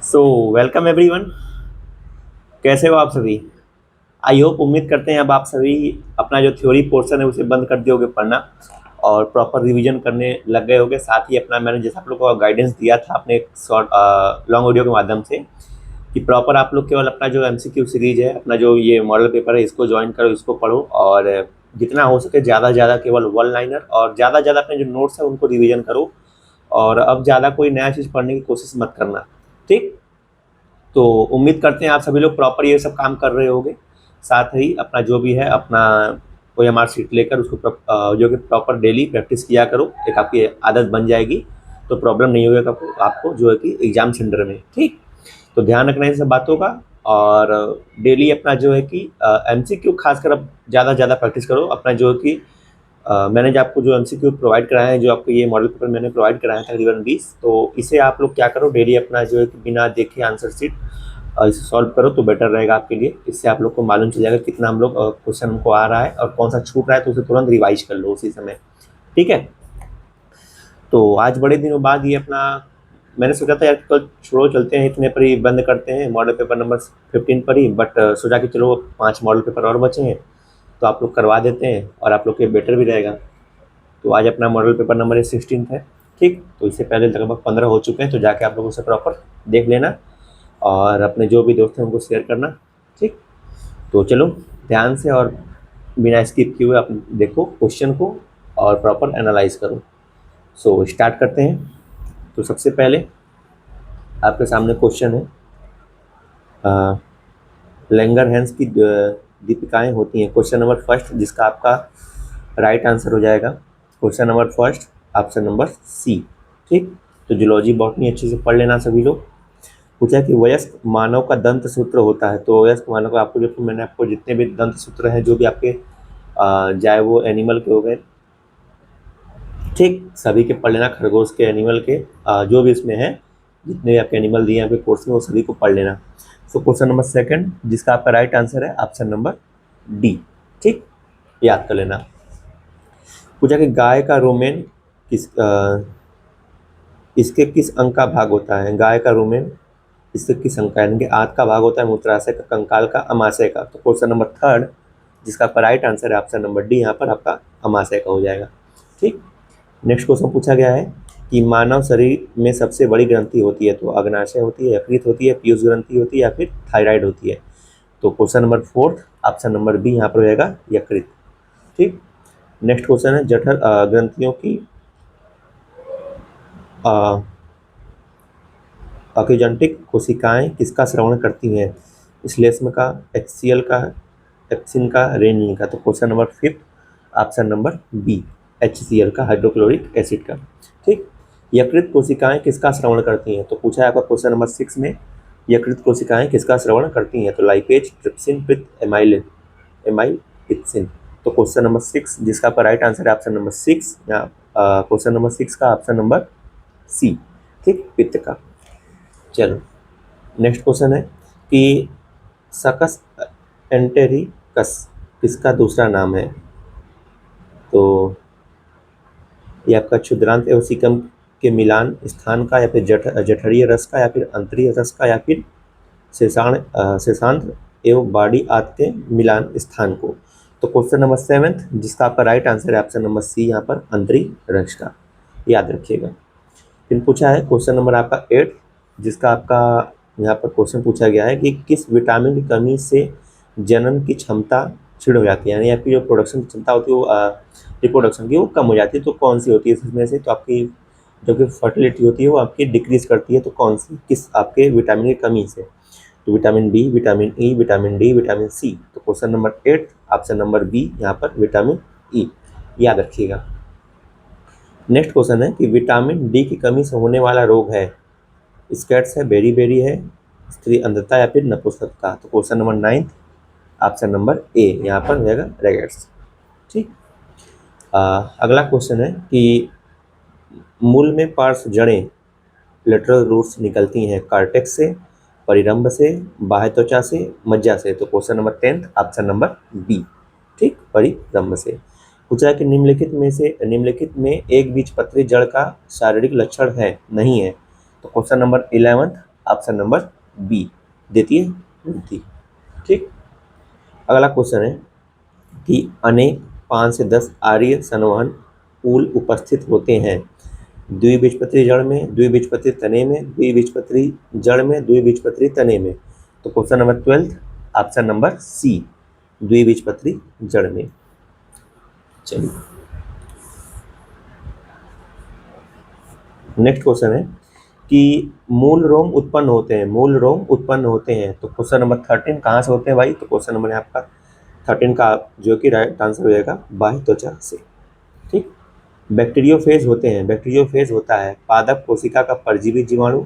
So welcome everyone. कैसे हो आप सभी? आई होप, उम्मीद करते हैं अब आप सभी अपना जो थ्योरी पोर्शन है उसे बंद कर दिए होगे पढ़ना और प्रॉपर रिवीजन करने लग गए होगे। साथ ही अपना मैंने जैसा आप लोग को गाइडेंस दिया था अपने एक शॉर्ट लॉन्ग ऑडियो के माध्यम से कि प्रॉपर आप लोग केवल अपना जो एमसीक्यू सीरीज है, अपना जो ये मॉडल पेपर है, इसको ज्वाइन करो, इसको पढ़ो और जितना हो सके ज़्यादा से ज़्यादा केवल वन लाइनर और ज़्यादा से ज़्यादा अपने जो नोट्स है उनको रिवीजन करो। और अब ज़्यादा कोई नया चीज़ पढ़ने की कोशिश मत करना, ठीक? तो उम्मीद करते हैं आप सभी लोग प्रॉपर ये सब काम कर रहे होंगे। साथ ही अपना जो भी है अपना OMR शीट लेकर उसको जो कि प्रॉपर डेली प्रैक्टिस किया करो, एक आपकी आदत बन जाएगी तो प्रॉब्लम नहीं होगा आपको जो है कि एग्जाम सेंटर में, ठीक? तो ध्यान रखना इन सब बातों का। और डेली अपना जो है कि MCQ खासकर अब ज़्यादा से ज़्यादा प्रैक्टिस करो। अपना जो है कि मैंने जो आपको जो MCQ प्रोवाइड कराया है, जो आपको ये मॉडल पेपर मैंने प्रोवाइड कराया था तकरीबन 20, तो इसे आप लोग क्या करो, डेली अपना जो है कि बिना देखे आंसर शीट इसे सॉल्व करो तो बेटर रहेगा आपके लिए। इससे आप लोग को मालूम चल जाएगा कितना हम लोग क्वेश्चन हमको आ रहा है और कौन सा छूट रहा है, तो उसे तुरंत रिवाइज कर लो उसी समय, ठीक है? तो आज बड़े दिनों बाद ये अपना मैंने सोचा था यार कल छोड़ो, चलते हैं इतने पर ही बंद करते हैं मॉडल पेपर नंबर 15 पर ही, बट सोचा कि चलो 5 मॉडल पेपर और बचे हैं तो आप लोग करवा देते हैं और आप लोग के बेटर भी रहेगा। तो आज अपना मॉडल पेपर नंबर 16 है, ठीक? तो इससे पहले लगभग 15 हो चुके हैं, तो जाके आप लोग उसे प्रॉपर देख लेना और अपने जो भी दोस्त हैं उनको शेयर करना, ठीक? तो चलो ध्यान से और बिना स्किप किए हुए आप देखो क्वेश्चन को और प्रॉपर एनालाइज करो। सो स्टार्ट करते हैं। तो सबसे पहले आपके सामने क्वेश्चन है, लैंगरहैंस की दीपिकाएं होती हैं। क्वेश्चन नंबर फर्स्ट, जिसका आपका राइट आंसर हो जाएगा question number first, option number C, ठीक? तो जूलॉजी बॉटनी अच्छे से पढ़ लेना सभी लोग। पूछा कि वयस्क मानव का दंत सूत्र होता है। तो वयस्क मानव का आपको जो मैंने आपको जितने भी दंत सूत्र हैं जो भी आपके चाहे वो एनिमल के हो गए, ठीक, सभी के पढ़ लेना। खरगोश के, एनिमल के, जो भी इसमें है, जितने भी आपके एनिमल दिए हैं आपके कोर्स में वो सभी को पढ़ लेना। सो क्वेश्चन नंबर सेकंड, जिसका आपका राइट आंसर है ऑप्शन नंबर डी, ठीक? याद कर लेना। पूछा कि गाय का रोमेन इसके किस अंग का भाग होता है? गाय का रोमेन इसके किस अंग का, यानी कि आंत का भाग होता है, मूत्राशय का, कंकाल का, अमाशय का। तो क्वेश्चन नंबर थर्ड, जिसका आपका राइट आंसर है ऑप्शन नंबर डी, यहाँ पर आपका अमाशय का हो जाएगा, ठीक? नेक्स्ट क्वेश्चन पूछा गया है कि मानव शरीर में सबसे बड़ी ग्रंथि होती है। तो अग्नाशय होती है, यकृत होती है, पीयूष ग्रंथि होती है या फिर थायराइड होती है। तो question number fourth, option number B यहाँ पर हो जाएगा यकृत, ठीक? नेक्स्ट क्वेश्चन है जठर ग्रंथियों की अकिजंटिक कोशिकाएं किसका श्रवण करती हैं? श्लेष्म का, HCl का, एक्सिन का, रेनिन का। तो question number fifth, option number B, HCl का, हाइड्रोक्लोरिक एसिड का, ठीक? यकृत कोशिकाएं किसका श्रवण करती हैं? तो पूछा है आपका क्वेश्चन नंबर 6 में, यकृत कोशिकाएं किसका श्रवण करती हैं? तो लाइपेज, ट्रिप्सिन, पित्त, एमाइलिप्सिन। तो क्वेश्चन नंबर 6, जिसका आपका राइट आंसर है ऑप्शन नंबर 6, या क्वेश्चन नंबर 6 का ऑप्शन नंबर सी, ठीक, पित्त का। चलो नेक्स्ट क्वेश्चन है कि सकस एंटेरिकस किसका दूसरा नाम है? तो ये आपका क्षुद्रांत एवं सीकम के मिलान स्थान का, या फिर जठरीय रस का, या फिर अंतरीय रस का, या फिर शेषांत एवं बाड़ी आदि के मिलान स्थान को। तो क्वेश्चन नंबर 7, जिसका आपका राइट आंसर है ऑप्शन नंबर सी, यहाँ पर अंतरीय रस का, याद रखिएगा। फिर पूछा है क्वेश्चन नंबर आपका 8, जिसका आपका यहाँ पर क्वेश्चन पूछा गया है कि किस विटामिन की कमी से जनन की क्षमता क्षीण हो जाती है, यानी आपकी जो प्रोडक्शन क्षमता होती है वो रिप्रोडक्शन की वो कम हो जाती है। तो कौन सी होती है इसमें से? तो आपकी जो कि फर्टिलिटी होती है वो आपकी डिक्रीज करती है। तो कौन सी, किस आपके विटामिन की कमी से? तो vitamin B, vitamin E, vitamin D, vitamin C. तो question number 8, option number B, यहाँ पर विटामिन ई, याद रखिएगा। नेक्स्ट क्वेश्चन है कि विटामिन डी की कमी से होने वाला रोग है, स्कैट्स है, बेरी है, स्त्री अंधता, या फिर नपुंसकता। तो क्वेश्चन नंबर 9, ऑप्शन नंबर ए, यहाँ पर हो जाएगा रेगेट्स, ठीक? अगला क्वेश्चन है कि मूल में पार्श्व जड़ें, लेटरल रूट्स निकलती हैं कार्टेक्स से, परिरंभ से, बाह्य त्वचा से, मज्जा से। तो question number 10, option number B, ठीक, परिरंभ से। पूछा है कि निम्नलिखित में एक बीजपत्री जड़ का शारीरिक लक्षण है, नहीं है? तो question number 11, option number B, देती है वृद्धि। ठीक, अगला क्वेश्चन है कि अनेक 5 से 10 आर्य संवहन पुल उपस्थित होते हैं द्विबीजपत्री जड़ में, द्विबीजपत्री तने में, द्विबीजपत्री जड़ में, द्विबीजपत्री तने में। तो question number 12 option number C, द्विबीजपत्री जड़ में। चलिए नेक्स्ट क्वेश्चन है कि मूल रोम उत्पन्न होते हैं, मूल रोम उत्पन्न होते हैं। तो क्वेश्चन नंबर 13 कहाँ से होते हैं भाई? तो क्वेश्चन नंबर आपका 13 का जो कि राइट आंसर हो जाएगा बाह्य त्वचा से। ठीक, बैक्टीरियोफेज होते हैं, बैक्टीरियोफेज होता है पादप कोशिका का परजीवी जीवाणु,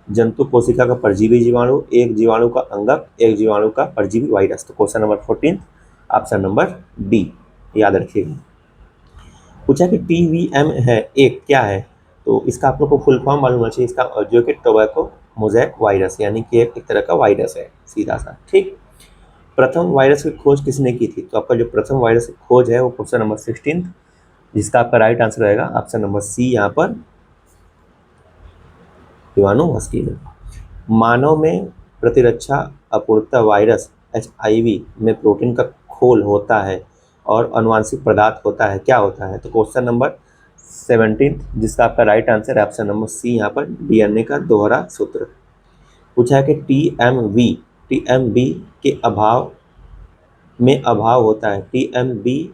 जंतु कोशिका का परजीवी जीवाणु, एक जीवाणु का अंगक, एक जीवाणु का परजीवी वायरस। तो question number 14 option number D, याद रखिएगा। पूछा कि TVM है एक क्या है? तो इसका आप लोग को फुल फॉर्म मालूम होना चाहिए इसका, जो कि टोबैको मोज़ेक वायरस, यानी कि एक तरह का वायरस है सीधा सा। ठीक, प्रथम वायरस की खोज किसने की थी? तो आपका जो प्रथम वायरस की खोज है वो क्वेश्चन नंबर 16, जिसका आपका राइट आंसर रहेगा ऑप्शन नंबर सी, यहाँ पर इवानो मस्की ने। मानव में प्रतिरक्षा अपूर्णता वायरस HIV में प्रोटीन का खोल होता है और अनुवांशिक पदार्थ होता है, क्या होता है? तो क्वेश्चन नंबर 17 जिसका आपका राइट आंसर है ऑप्शन नंबर सी, यहाँ पर DNA का दोहरा सूत्र। पूछा है कि TMV के अभाव में अभाव होता है, TMV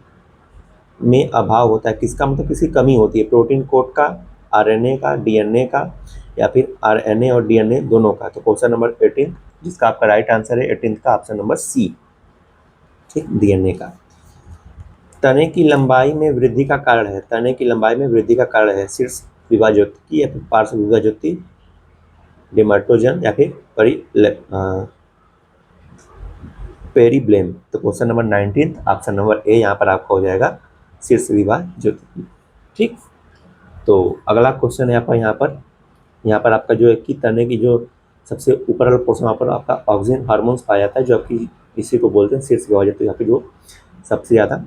में अभाव होता है किसका? मतलब किसी कमी होती है, प्रोटीन कोड का, RNA का, DNA का, या फिर RNA और DNA दोनों का। तो क्वेश्चन नंबर 18 जिसका आपका राइट आंसर है 18 का ऑप्शन नंबर सी। ठीक, DNA का। तने की लंबाई में वृद्धि का कारण है, तने की लंबाई में वृद्धि का कारण है शीर्ष विभाज्योति या फिर पार्श्व विभाज्योति, डेमाटोजन या फिर पेरीब्लेम। तो क्वेश्चन नंबर 19 ऑप्शन नंबर ए यहाँ पर आपका हो जाएगा शीर्ष विभाज्योति। ठीक, तो अगला क्वेश्चन है आपका यहाँ पर आपका जो है कि तने की जो सबसे ऊपर वाला पोर्शन वहाँ पर आपका ऑक्सीजन हार्मोन्स पाया जाता है, जो आपकी इसी को बोलते हैं शीर्ष विभाज्योति, यहाँ पे जो सबसे ज़्यादा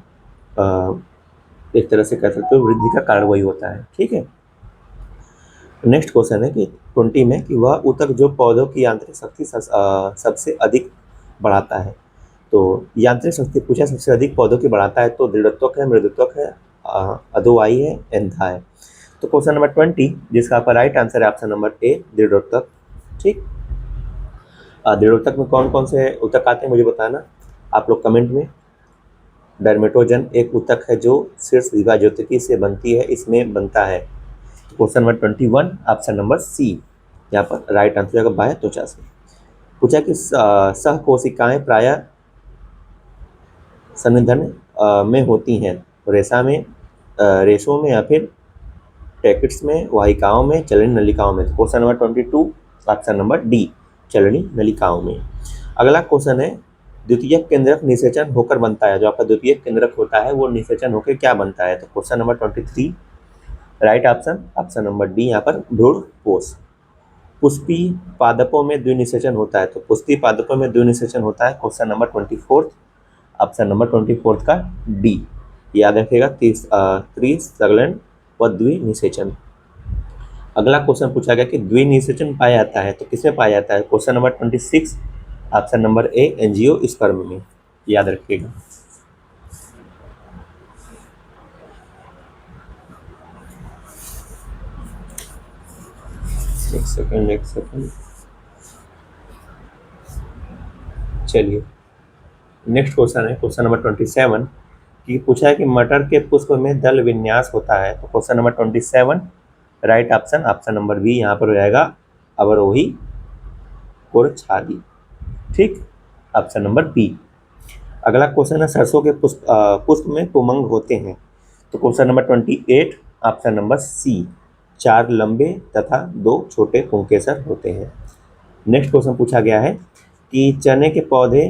एक तरह से कह सकते हो वृद्धि का कारण वही होता है। ठीक है, नेक्स्ट क्वेश्चन है कि 20 में कि वह ऊतक जो पौधों की यांत्रिक शक्ति सबसे अधिक बढ़ाता है। तो यांत्रिक शक्ति पूछा सबसे अधिक पौधों की बढ़ाता है, तो दृढ़त्वक है, मृदुत्वक है, अधोवाई है, एंथा है। तो क्वेश्चन नंबर 20 जिसका आपका राइट आंसर है ऑप्शन नंबर ए, दृढ़ोत्तक। ठीक, दृढ़ोत्तक में कौन कौन से ऊतक आते हैं मुझे बताना आप लोग कमेंट में। डर्मेटोजन एक ऊतक है जो शीर्ष विभाज्योति से बनती है, इसमें बनता है। तो question number 21 option number C, यहाँ पर राइट आंसर होगा बाह्य त्वचा से। पूछा कि सह कोशिकाएं प्रायः संनिधन में होती हैं, रेशा में, रेशों में, या फिर टैकेट्स में, वाहिकाओं में, चलनी नलिकाओं में। तो question number 22 option number D, चलनी नलिकाओं में। अगला क्वेश्चन है द्वितीयक केंद्रक निषेचन होकर बनता है, जो आपका द्वितीयक केंद्रक होता है वो निषेचन होकर क्या बनता है? तो question number 23 right option number D, यहाँ पर भ्रूण कोश। पुष्पी पादपों में द्विनिषेचन होता है, तो पुष्पी पादपों में द्विनिषेचन होता है क्वेश्चन नंबर 24 ऑप्शन नंबर 24 का डी, याद रखिएगा, त्रिसंलयन व द्विनिषेचन। अगला क्वेश्चन पूछा गया कि द्विनिषेचन पाया जाता है तो किसमें पाया जाता है? क्वेश्चन नंबर 26 ऑप्शन नंबर ए, एंजियोस्पर्म में, याद रखिएगा। एक सेकंड चलिए नेक्स्ट क्वेश्चन है क्वेश्चन नंबर 27 कि पूछा है कि मटर के पुष्प में दल विन्यास होता है। तो question number 27 right option number B, यहाँ पर हो जाएगा अवरोही कोरछाली। ठीक, ऑप्शन नंबर बी। अगला क्वेश्चन है सरसों के पुष्प में पुमंग होते हैं। तो question number 28 option number C, 4 लंबे तथा 2 छोटे पुंकेसर होते हैं। नेक्स्ट क्वेश्चन पूछा गया है कि चने के पौधे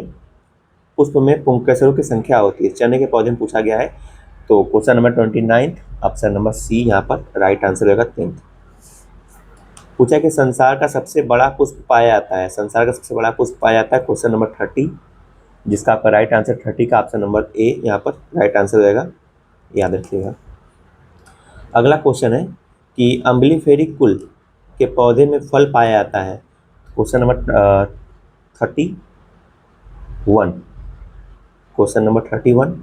पुष्प में पुंकेसरों की संख्या होती है, चने के पौधे में पूछा गया है। तो question number 29 option number C, यहाँ पर राइट आंसर होगा 10th। पूछा कि संसार का सबसे बड़ा पुष्प पाया जाता है, संसार का सबसे बड़ा पुष्प पाया जाता है क्वेश्चन नंबर 30 जिसका आपका राइट आंसर 30 का ऑप्शन नंबर ए, यहाँ पर राइट आंसर रहेगा, याद रखिएगा। अगला क्वेश्चन है कि अम्बलीफेरी कुल के पौधे में फल पाया जाता है, क्वेश्चन नंबर 31, क्वेश्चन नंबर 31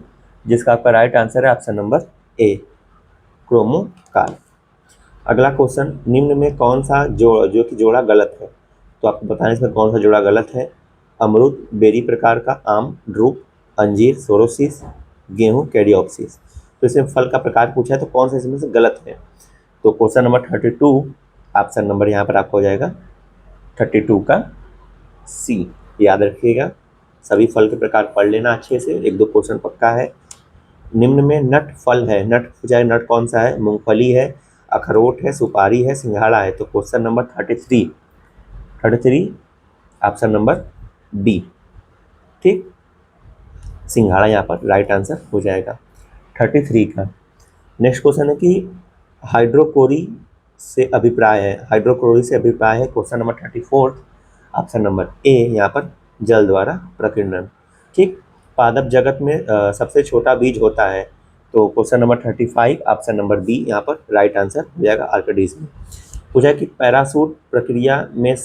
जिसका आपका राइट आंसर है ऑप्शन नंबर ए, क्रोमोकाल। अगला क्वेश्चन, निम्न में कौन सा जो कि जोड़ा गलत है, तो आपको बताना है इसमें कौन सा जोड़ा गलत है। अमरूद बेरी प्रकार का, आम ड्रूप, अंजीर सोरोसिस, गेहूं कैरियोप्सिस। तो इसमें फल का प्रकार पूछा है तो कौन सा इसमें से गलत है। तो क्वेश्चन नंबर 32 ऑप्शन नंबर यहाँ पर आपका हो जाएगा 32 का सी। याद रखिएगा, सभी फल के प्रकार पढ़ लेना अच्छे से, एक दो क्वेश्चन पक्का है। निम्न में नट फल है, नट पूछा है, नट कौन सा है, मूंगफली है, अखरोट है, सुपारी है, सिंघाड़ा है। तो question number 33 option number B, ठीक, सिंघाड़ा यहाँ पर राइट आंसर हो जाएगा 33 का। नेक्स्ट क्वेश्चन है कि हाइड्रोकोरी से अभिप्राय है, हाइड्रोक्लोरी से अभिप्राय है। क्वेश्चन नंबर 34 ऑप्शन नंबर ए यहाँ पर जल द्वारा प्रकीर्णन, ठीक। पादप जगत में सबसे छोटा बीज होता है, तो question number 35 option number B यहाँ पर राइट आंसर हो जाएगा आर्किडीज में। पूछा है कि पैराशूट प्रक्रिया में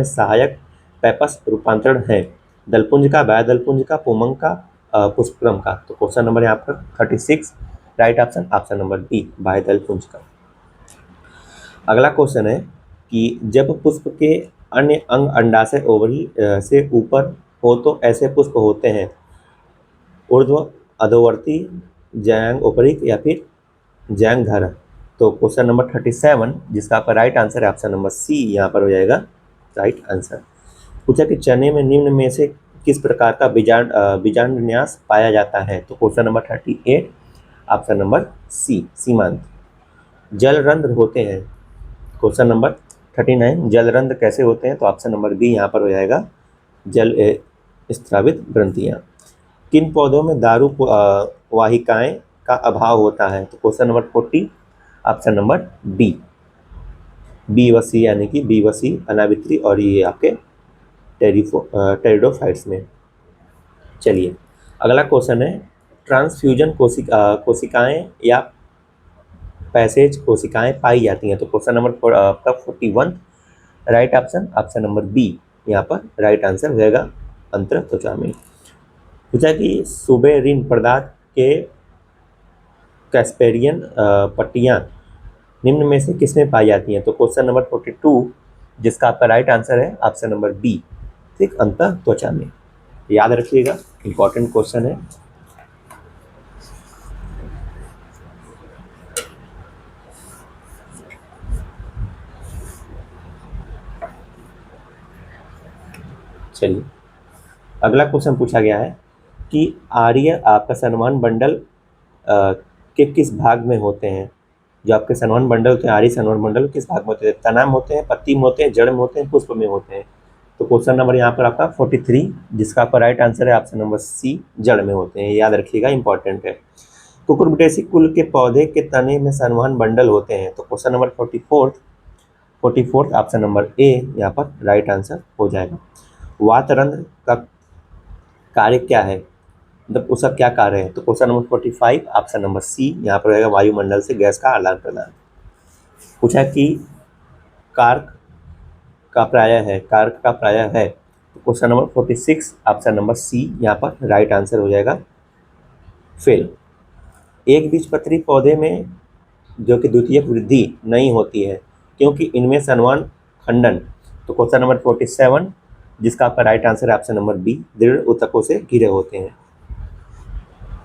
सहायक पैपस रूपांतरण है, दलपुंज का, बाह्यदलपुंज का, पुमंग का, पुष्पक्रम का। तो क्वेश्चन नंबर यहाँ पर 36 राइट ऑप्शन नंबर बी, बाह्यदलपुंज का। अगला क्वेश्चन है कि जब पुष्प के अन्य अंग अंडाशय ओवरी से ऊपर हो तो ऐसे पुष्प होते हैं, ऊर्ध्व, अधोवर्ती, जयांग उपरिक या फिर जयांगधर। तो क्वेश्चन नंबर 37 जिसका आपका राइट आंसर है ऑप्शन नंबर सी यहाँ पर हो जाएगा राइट आंसर। पूछा कि चने में निम्न में से किस प्रकार का बीजांडन्यास पाया जाता है। तो question number 38 option number C, सीमांत। जलरंध्र होते हैं, क्वेश्चन नंबर 39 जलरंध्र कैसे होते हैं, तो ऑप्शन नंबर बी यहाँ पर हो जाएगा जल स्रावित ग्रंथियाँ। किन पौधों में दारू वाहिकाएं का अभाव होता है। तो question number 40 option number B व सी, यानी कि बी व सी अनावित्री और ये आपके टेरिडोफाइट्स में। चलिए अगला क्वेश्चन है, ट्रांसफ्यूजन कोशिकाएं या पैसेज कोशिकाएं पाई जाती हैं। तो क्वेश्चन नंबर आपका 41 राइट ऑप्शन नंबर बी यहाँ पर राइट आंसर हो जाएगा अंतर त्वचा में। पूछा कि सुबेरिन पदार्थ के कैस्पेरियन पट्टियाँ निम्न में से किसमें पाई जाती हैं। तो क्वेश्चन नंबर 42 जिसका आपका राइट आंसर है ऑप्शन नंबर बी, ठीक, अंतर त्वचा में। याद रखिएगा, इंपॉर्टेंट क्वेश्चन है। चलिए अगला क्वेश्चन पूछा गया है कि आर्य आपका सनमान बंडल के किस भाग में होते हैं। जो आपके सनमान बंडल होते हैं, आर्य सनमान बंडल किस भाग में होते हैं, तना में होते हैं, पत्ती में होते हैं, जड़ में होते हैं, पुष्प में होते हैं। तो क्वेश्चन नंबर यहाँ पर आपका 43 जिसका आपका राइट आंसर है ऑप्शन नंबर सी, जड़ में होते हैं। याद रखिएगा, इंपॉर्टेंट है। कुकुरबिटेसी कुल के पौधे के तने में सनमान बंडल होते हैं। तो क्वेश्चन नंबर 44 ऑप्शन नंबर ए यहाँ पर राइट आंसर हो जाएगा। वातरंध्र का कार्य क्या है, मतलब उसका क्या कार्य है। तो question number 45 option number C यहाँ पर रहेगा वायुमंडल से गैस का आदान प्रदान। पूछा कि कार्क का प्राय है। तो question number 46 option number C यहाँ पर राइट आंसर हो जाएगा फेल। एक बीजपत्री पौधे में जो कि द्वितीयक वृद्धि नहीं होती है क्योंकि इनमें सनमान खंडन। तो क्वेश्चन नंबर 47 जिसका आपका राइट आंसर है ऑप्शन नंबर बी, दृढ़ ऊतकों से घिरे होते हैं।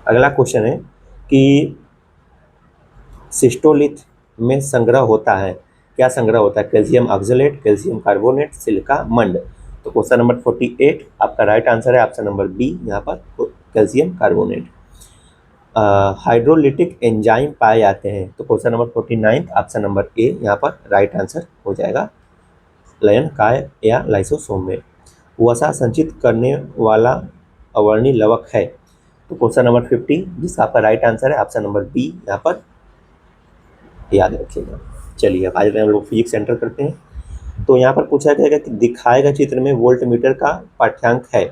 अगला क्वेश्चन है कि सिस्टोलिथ में संग्रह होता है, क्या संग्रह होता है, calcium oxalate, calcium carbonate, silica, मंड। तो क्वेश्चन नंबर 48 आपका राइट आंसर है ऑप्शन नंबर बी यहाँ पर कैल्शियम कार्बोनेट। हाइड्रोलिटिक एंजाइम पाए जाते हैं। तो क्वेश्चन नंबर 49 ऑप्शन नंबर ए यहाँ पर राइट आंसर हो जाएगा लयन काय या लाइसोसोम में। वसा संचित करने वाला अवर्णी लवक है। तो क्वेश्चन नंबर 50 जिसका आपका राइट आंसर है ऑप्शन नंबर बी यहाँ पर, याद रखिएगा। चलिए अब आज हम लोग फिजिक्स सेंटर करते हैं। तो यहाँ पर पूछा गया कि दिखाए गए चित्र में वोल्ट मीटर का पाठ्यांक है,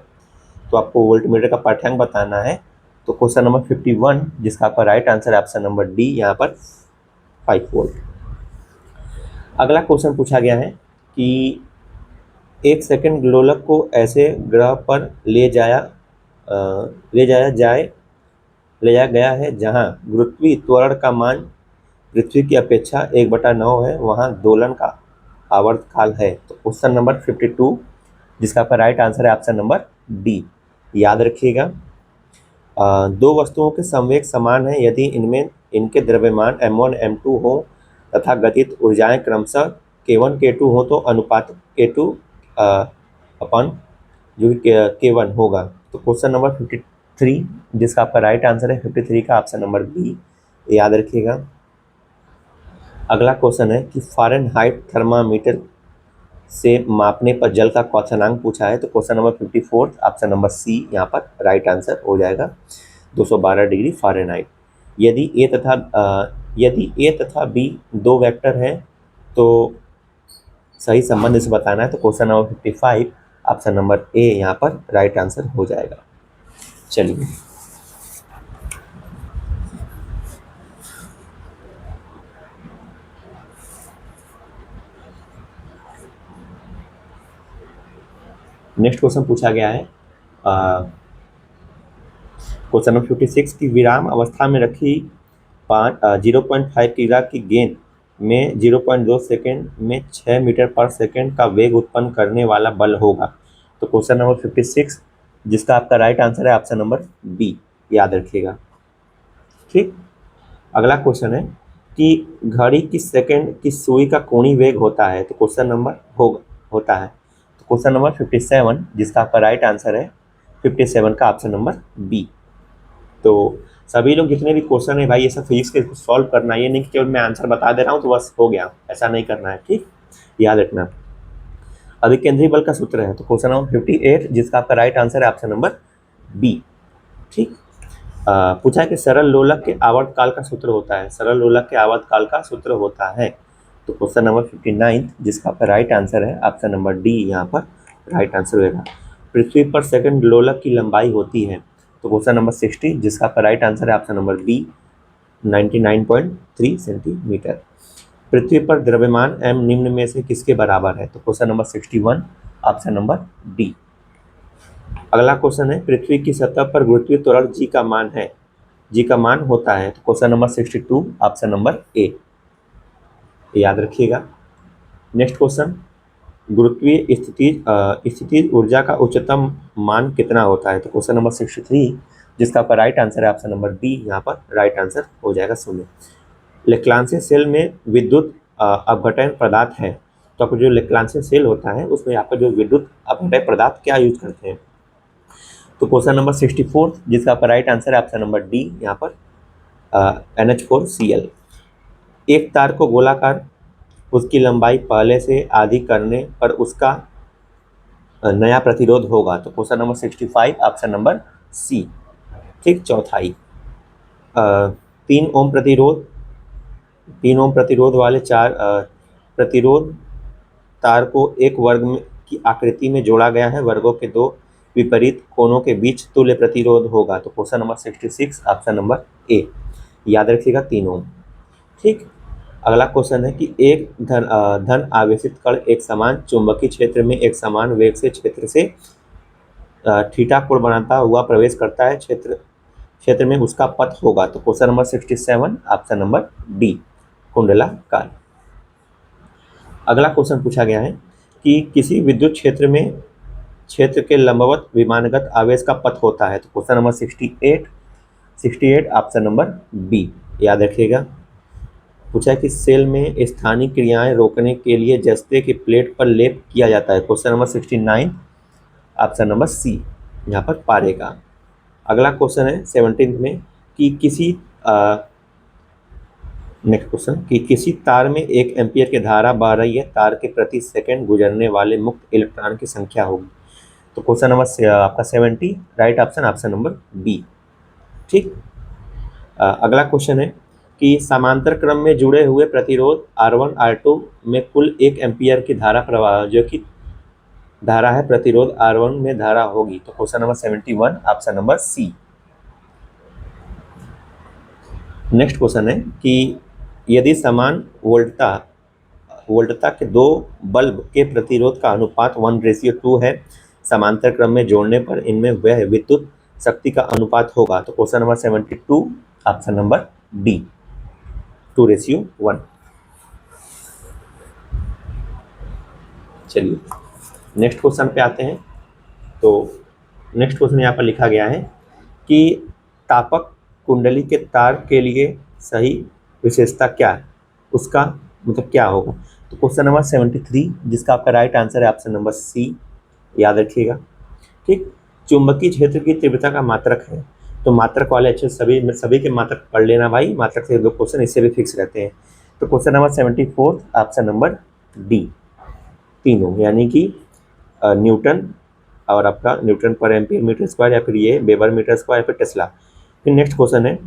तो आपको वोल्ट मीटर का पाठ्यांक बताना है। तो क्वेश्चन नंबर 51 जिसका आपका राइट आंसर है ऑप्शन नंबर डी यहाँ पर 5 वोल्ट। अगला क्वेश्चन पूछा गया है कि एक सेकंड लोलक को ऐसे ग्रह पर ले जाया गया है जहां गुरुत्वीय त्वरण का मान पृथ्वी की अपेक्षा 1/9 है, वहां दोलन का आवर्तकाल है। तो क्वेश्चन नंबर 52 जिसका आपका राइट आंसर है ऑप्शन नंबर डी। याद रखिएगा, दो वस्तुओं के संवेग समान है यदि इनमें इनके द्रव्यमान m1 m2 हो तथा गतित ऊर्जाएं क्रमशः k1 k2 हो तो अनुपात k2 अपन जो कि k1 होगा। तो क्वेश्चन नंबर 53 जिसका आपका राइट आंसर है 53 का ऑप्शन नंबर बी। याद रखिएगा। अगला क्वेश्चन है कि फ़ारेनहाइट थर्मामीटर से मापने पर जल का क्वथनांक पूछा है। तो question number 54 option number C यहाँ पर राइट आंसर हो जाएगा, 212 डिग्री फ़ारेनहाइट। यदि ए तथा बी दो वेक्टर हैं तो सही संबंध से बताना है। तो क्वेश्चन नंबर 55 ऑप्शन नंबर ए यहाँ पर राइट आंसर हो जाएगा। चलिए नेक्स्ट क्वेश्चन पूछा गया है क्वेश्चन नंबर 56 की विराम अवस्था में रखी 0.5 किग्रा की गेंद में 0.2 सेकेंड में 6 मीटर पर सेकेंड का वेग उत्पन्न करने वाला बल होगा। तो क्वेश्चन नंबर 56 जिसका आपका राइट आंसर है ऑप्शन नंबर बी। याद रखिएगा। ठीक, अगला क्वेश्चन है कि घड़ी की सेकेंड की सुई का कोणीय वेग होता है। तो क्वेश्चन नंबर होता है। तो क्वेश्चन नंबर 57 जिसका आपका राइट आंसर है 57 का ऑप्शन नंबर बी। तो सभी लोग जितने भी क्वेश्चन है भाई ये सब फिजिक्स के सॉल्व करना है, ये नहीं कि केवल मैं आंसर बता दे रहा हूँ तो बस हो गया, ऐसा नहीं करना है। ठीक, याद रखना। अभिकेंद्री बल का सूत्र है। तो क्वेश्चन नंबर 58 जिसका आपका राइट आंसर है ऑप्शन नंबर बी। ठीक, पूछा है कि सरल लोलक के आवर्तकाल का सूत्र होता है। सरल लोलक के आवर्तकाल का सूत्र होता है। तो क्वेश्चन नंबर 59 जिसका आपका राइट आंसर है ऑप्शन नंबर डी यहाँ पर राइट आंसर होगा। पृथ्वी पर सेकंड लोलक की लंबाई होती है। तो क्वेश्चन नंबर 60 जिसका आपका राइट आंसर है ऑप्शन नंबर बी 99.3 सेंटीमीटर। पृथ्वी पर द्रव्यमान m निम्न में से किसके बराबर है। तो question number 61 option number D. अगला क्वेश्चन है पृथ्वी की सतह पर गुरुत्वीय त्वरण जी का मान है, जी का मान होता है। तो क्वेश्चन नंबर 62 ऑप्शन नंबर ए। याद रखिएगा। नेक्स्ट क्वेश्चन, गुरुत्वीय स्थितिज ऊर्जा का उच्चतम मान कितना होता है। तो क्वेश्चन नंबर 63 जिसका आपका राइट आंसर है ऑप्शन नंबर बी यहाँ पर राइट आंसर हो जाएगा 0। लेक्लांसियस सेल में विद्युत अपघटन पदार्थ है। तो आपको जो लेक्लांसियस सेल होता है उसमें आपका जो विद्युत अपघटन पदार्थ क्या यूज करते हैं। तो क्वेश्चन नंबर 64 जिसका आपका राइट आंसर है ऑप्शन नंबर डी यहाँ पर NH4Cl। एक तार को गोलाकार उसकी लंबाई पहले से आधी करने पर उसका नया प्रतिरोध होगा। तो question number 65 option number C. ठीक, चौथाई 3 ओम प्रतिरोध वाले प्रतिरोध तार को एक वर्ग में की आकृति में जोड़ा गया है। वर्गों के दो विपरीत कोनों के बीच तुल्य प्रतिरोध होगा। तो क्वेश्चन नंबर 66 ऑप्शन नंबर ए। याद रखिएगा 3 ओम। ठीक, अगला क्वेश्चन है कि एक धन आवेशित कण एक समान चुंबकीय क्षेत्र में एक समान वेग से क्षेत्र से थीटा कोण बनाता हुआ प्रवेश करता है, क्षेत्र में उसका पथ होगा। तो question number 67 option number D कुंडलाकार। अगला क्वेश्चन पूछा गया है कि किसी विद्युत क्षेत्र में क्षेत्र के लंबवत विमानगत आवेश का पथ होता है। तो question number 68 option number B. याद रखिएगा। पूछा है कि सेल में स्थानीय क्रियाएं रोकने के लिए जस्ते की प्लेट पर लेप किया जाता है। Question number 69 option number C यहाँ पर पारेगा। अगला क्वेश्चन है 17 में कि नेक्स्ट क्वेश्चन कि किसी तार में 1 एम्पियर की धारा बह रही है, तार के प्रति सेकंड गुजरने वाले मुक्त इलेक्ट्रॉन की संख्या होगी। तो क्वेश्चन नंबर आपका 70 राइट ऑप्शन नंबर बी। ठीक, अगला क्वेश्चन है कि समांतर क्रम में जुड़े हुए प्रतिरोध R1 R2 में कुल 1 एम्पियर की धारा प्रवाह जो कि धारा है प्रतिरोध R1 में धारा होगी। तो question number 71 option number C. Next question है कि यदि समान वोल्टता के दो बल्ब के प्रतिरोध का अनुपात 1:2 है, समांतर क्रम में जोड़ने पर इनमें वह विद्युत शक्ति का अनुपात होगा। तो question number 72 option number D 2:1। चलिए नेक्स्ट क्वेश्चन पे आते हैं। तो नेक्स्ट क्वेश्चन यहाँ पर लिखा गया है कि तापक कुंडली के तार के लिए सही विशेषता क्या है, उसका मतलब क्या होगा। तो क्वेश्चन नंबर 73 जिसका आपका राइट आंसर है ऑप्शन नंबर सी, याद रखिएगा। ठीक, चुंबकीय क्षेत्र की तीव्रता का मात्रक है। तो मात्रक वाले अच्छे सभी के मात्रक पढ़ लेना भाई, मात्रक से दो क्वेश्चन इससे भी फिक्स रहते हैं। तो question number 74 option number D तीनों, यानी कि न्यूटन और आपका न्यूटन पर एम्पीयर मीटर स्क्वायर, या फिर ये वेबर मीटर स्क्वायर, या फिर टेस्ला। फिर नेक्स्ट क्वेश्चन है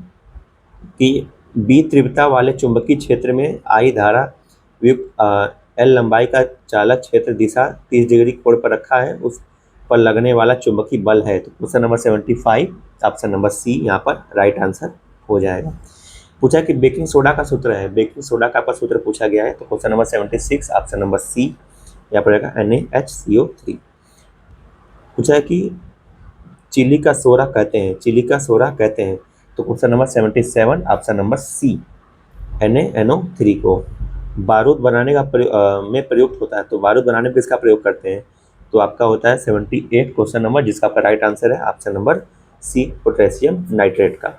कि बी तीव्रता वाले चुंबकीय क्षेत्र में आई धारा एल लंबाई का चालक क्षेत्र दिशा 30 डिग्री कोण पर रखा है, उस पर लगने वाला चुंबकीय बल है। तो question number 75 option number C यहाँ पर राइट आंसर हो जाएगा। पूछा कि बेकिंग सोडा का सूत्र है, बेकिंग सोडा का आपका सूत्र पूछा गया है। तो question number 76 option number C यहाँ पर रहेगा NaHCO3। पूछा है कि चिली का सोरा कहते हैं, चिली का सोरा कहते हैं। तो question number 77 option number C NaNO3 को बारूद बनाने का में प्रयुक्त होता है। तो बारूद बनाने में किसका प्रयोग करते हैं, तो आपका होता है 78 क्वेश्चन नंबर, जिसका आपका राइट आंसर है option number C potassium nitrate का।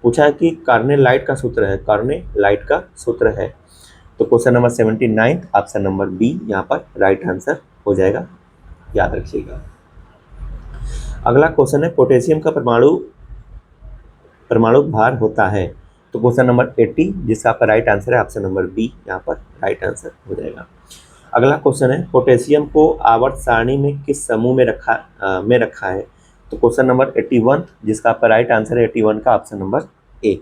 पूछा है कि कार्ने लाइट का सूत्र है, कार्ने लाइट का सूत्र है। तो question number 79 option number B यहाँ पर राइट आंसर हो जाएगा, याद रखिएगा। अगला क्वेश्चन है पोटेशियम का परमाणु भार होता है। तो क्वेश्चन नंबर 80 जिसका आपका राइट आंसर है ऑप्शन नंबर बी यहाँ पर राइट आंसर हो जाएगा। अगला क्वेश्चन है पोटेशियम को आवर्त सारणी में किस समूह में रखा है। तो क्वेश्चन नंबर 81 जिसका आपका राइट आंसर है 81 का ऑप्शन नंबर ए।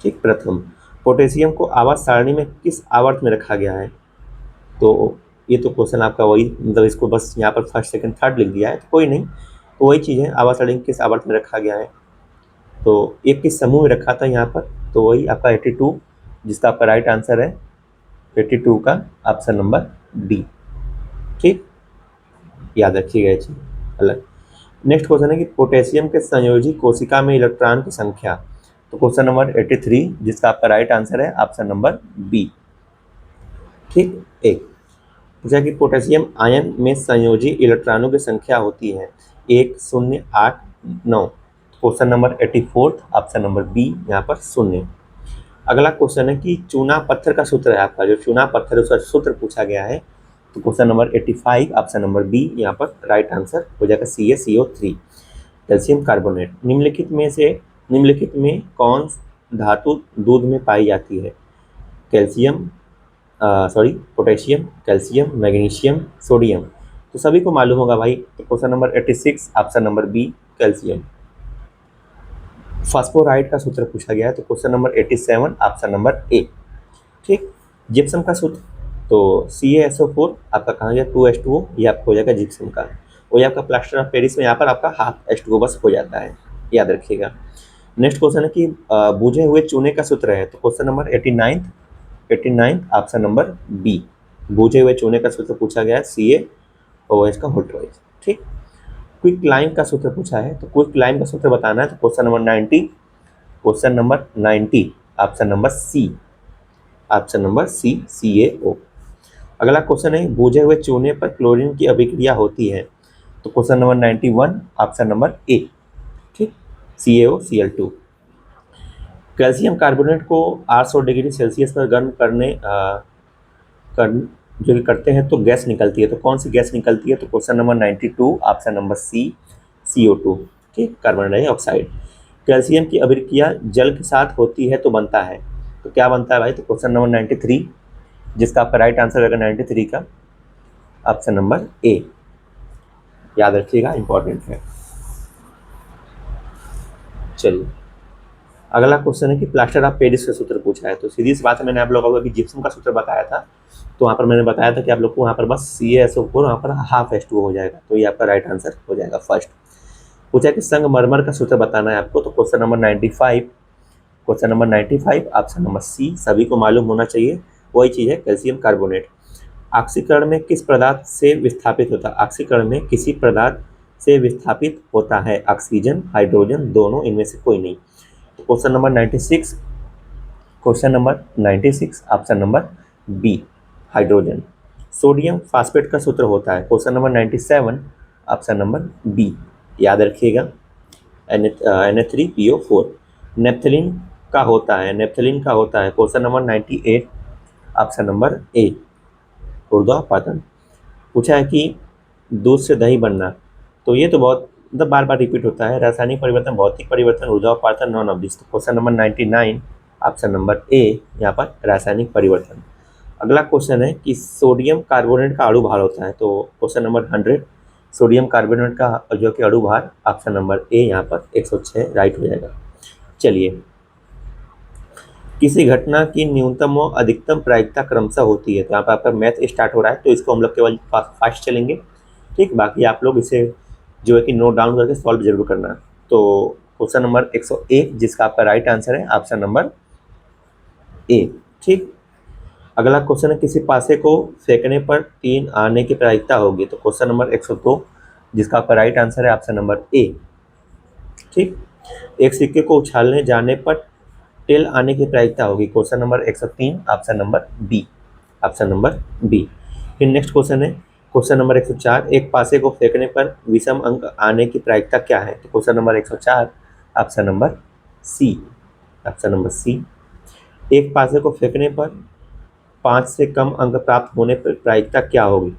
ठीक, प्रथम पोटेशियम को आवर्त सारणी में किस आवर्त में रखा गया है। तो ये तो क्वेश्चन आपका वही, मतलब इसको बस यहाँ पर फर्स्ट सेकंड थर्ड लिख दिया है, तो कोई नहीं, तो वही चीज़ है, आवर्त सारणी किस आवर्त में रखा गया है। तो एक किस समूह में रखा था यहाँ पर, तो वही आपका 82 जिसका आपका राइट आंसर है 82 का ऑप्शन नंबर डी। ठीक, याद रखिएगा ये चीज अलग। नेक्स्ट क्वेश्चन है कि पोटेशियम के संयोजी कोशिका में इलेक्ट्रॉन की संख्या। तो क्वेश्चन नंबर 83 जिसका आपका राइट आंसर है ऑप्शन नंबर बी। ठीक, एक पूछा कि पोटेशियम आयन में संयोजी इलेक्ट्रॉनों की संख्या होती है 1, 0, 8, 9। Question number 84 option number B यहाँ पर 0। अगला क्वेश्चन है कि चूना पत्थर का सूत्र है, आपका जो चूना पत्थर है उसका सूत्र पूछा गया है। तो question number 85 option number B यहाँ पर राइट आंसर हो जाएगा CaCO3 कैल्शियम कार्बोनेट। निम्नलिखित में कौन धातु दूध में पाई जाती है। Potassium, calcium, magnesium, sodium. तो सभी को मालूम होगा भाई। तो question number 86 option number B calcium. Phosphoride का सूत्र पूछा गया है। तो question number 87 option number A. ठीक, जिप्सम का सूत्र तो CaSO4 आपका कहाँ गया 2H2O, ये आपका हो जाएगा जिप्सम का। वही आपका प्लास्टर ऑफ पेरिस में यहाँ पर आपका हाफ H2O बस हो जाता है, याद रखिएगा। नेक्स्ट क्वेश्चन है कि बुझे हुए चूने का सूत्र है। तो question number 89 option number B बुझे हुए चूने का सूत्र पूछा गया है CaOH का होल ट्वाइस। ठीक, क्विक लाइम का सूत्र पूछा है। तो क्विक लाइम का सूत्र बताना है। तो question number 90 option number C CaO। अगला क्वेश्चन है बुझे हुए चूने पर क्लोरीन की अभिक्रिया होती है। तो question number 91 option number A. ठीक, CaOCl2। कैल्शियम कार्बोनेट को 800 डिग्री सेल्सियस पर गर्म जो करते हैं तो गैस निकलती है। तो कौन सी गैस निकलती है। तो question number 92 option number C CO2। ठीक, कार्बन डाइऑक्साइड। कैल्शियम की अभिक्रिया जल के साथ होती है तो बनता है, तो क्या बनता है भाई। तो क्वेश्चन नंबर 93 जिसका आपका राइट आंसर रहेगा 93 का ऑप्शन नंबर ए, याद रखिएगा, इंपॉर्टेंट है। चलिए अगला क्वेश्चन है कि प्लास्टर ऑफ पेरिस का सूत्र पूछा है। तो सीधी सी बात है, मैंने आप लोगों को अभी जिप्सम का सूत्र बताया था, तो वहाँ पर मैंने बताया था कि आप लोग को वहाँ पर बस CaSO4 वहाँ पर हाफ H2O हो जाएगा, तो ये आपका राइट आंसर हो जाएगा फर्स्ट। पूछा कि संगमरमर का सूत्र बताना है आपको। तो question number 95 option number C सभी को मालूम होना चाहिए। वही चीज़ है कैल्शियम कार्बोनेट। ऑक्सीकरण में किस पदार्थ से विस्थापित होता है? ऑक्सीकरण में किसी पदार्थ से विस्थापित होता है, ऑक्सीजन, हाइड्रोजन, दोनों, इनमें से कोई नहीं। तो question number 96, question number 96 option number B, hydrogen. Sodium phosphate का सूत्र होता है, question number 97 option number B, याद रखिएगा, Na3PO4। नेप्थलीन का होता है, नेप्थलीन का होता है, question number 98 option number A, ऊर्ध्वापातन। पूछा है कि दूध से दही बनना, तो ये तो बहुत मतलब बार बार रिपीट होता है। रासायनिक परिवर्तन, भौतिक परिवर्तन, ऊर्ध्वापातन, नॉन ऑफ दिस। तो क्वेश्चन नंबर 99 ऑप्शन नंबर ए यहाँ पर रासायनिक परिवर्तन। अगला क्वेश्चन है कि सोडियम कार्बोनेट का अणु भार होता है, तो क्वेश्चन नंबर 100 सोडियम कार्बोनेट का जो कि अणु भार ऑप्शन नंबर ए यहाँ पर 106 राइट हो जाएगा। चलिए, किसी घटना की न्यूनतम व अधिकतम प्रायिकता क्रमशः होती है, तो यहाँ पर आपका मैथ स्टार्ट हो रहा है, तो इसको हम लोग केवल फास्ट चलेंगे, ठीक। बाकी आप लोग इसे जो है कि नोट डाउन करके सॉल्व जरूर करना। तो क्वेश्चन नंबर 101 जिसका आपका राइट आंसर है ऑप्शन नंबर ए, ठीक। अगला क्वेश्चन है किसी पासे को फेंकने पर 3 आने की प्रायिकता होगी, तो क्वेश्चन नंबर 102 जिसका आपका राइट आंसर है ऑप्शन नंबर ए, ठीक। एक सिक्के को उछालने जाने पर टेल आने की प्रायिकता होगी, question number 103 option number B, option number B. फिर नेक्स्ट क्वेश्चन है क्वेश्चन नंबर 104 एक पासे को फेंकने पर विषम अंक आने की प्रायिकता क्या है, तो question number 104 option number C, option number C. एक पासे को फेंकने पर 5 से कम अंक प्राप्त होने पर प्रायिकता क्या होगी,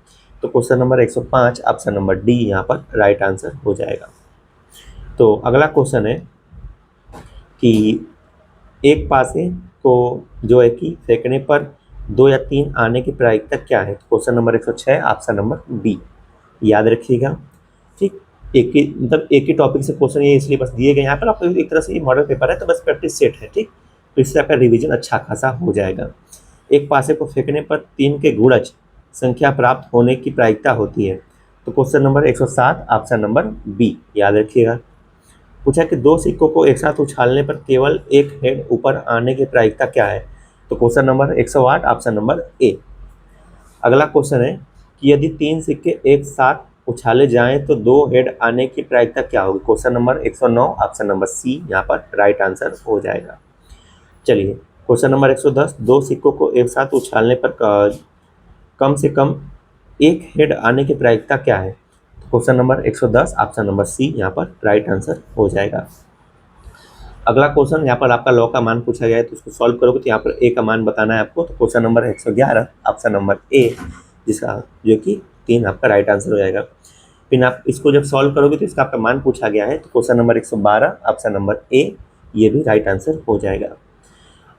तो question number 105 option number D यहाँ पर राइट आंसर हो जाएगा। तो अगला क्वेश्चन है कि एक पासे को जो है कि फेंकने पर 2 या 3 आने की प्रायिकता क्या है, तो question number 106 option number B, याद रखिएगा, ठीक। एक ही मतलब एक ही टॉपिक से क्वेश्चन ये इसलिए बस दिए गए यहाँ पर, आपको एक तरह से ये मॉडल पेपर है तो बस प्रैक्टिस सेट है, ठीक। तो इससे आपका रिवीजन अच्छा खासा हो जाएगा। एक पासे को फेंकने पर 3 के गुणज संख्या प्राप्त होने की प्रायिकता होती है, तो question number 107 option number B, याद रखिएगा। पूछा कि 2 सिक्कों को एक साथ उछालने पर केवल एक हेड ऊपर आने की प्रायिकता क्या है, तो क्वेश्चन नंबर 108 ऑप्शन नंबर ए। अगला क्वेश्चन है कि यदि 3 सिक्के एक साथ उछाले जाएं तो 2 हेड आने की प्रायिकता क्या होगी, question number 109 option number C यहाँ पर राइट आंसर हो जाएगा। चलिए, क्वेश्चन नंबर 110 2 सिक्कों को एक साथ उछालने पर कम से कम एक हेड आने की प्रायिकता क्या है, तो question number 110 option number C यहाँ पर राइट आंसर हो जाएगा। अगला क्वेश्चन यहाँ पर आपका लॉ का मान पूछा गया है, तो उसको सॉल्व करोगे तो यहाँ पर ए का मान बताना है आपको, तो क्वेश्चन नंबर 111 ऑप्शन नंबर ए जिसका जो कि 3 आपका राइट आंसर हो जाएगा। फिर आप इसको जब सॉल्व करोगे तो इसका आपका मान पूछा गया है, तो क्वेश्चन नंबर 112 ऑप्शन नंबर ए ये भी राइट आंसर हो जाएगा।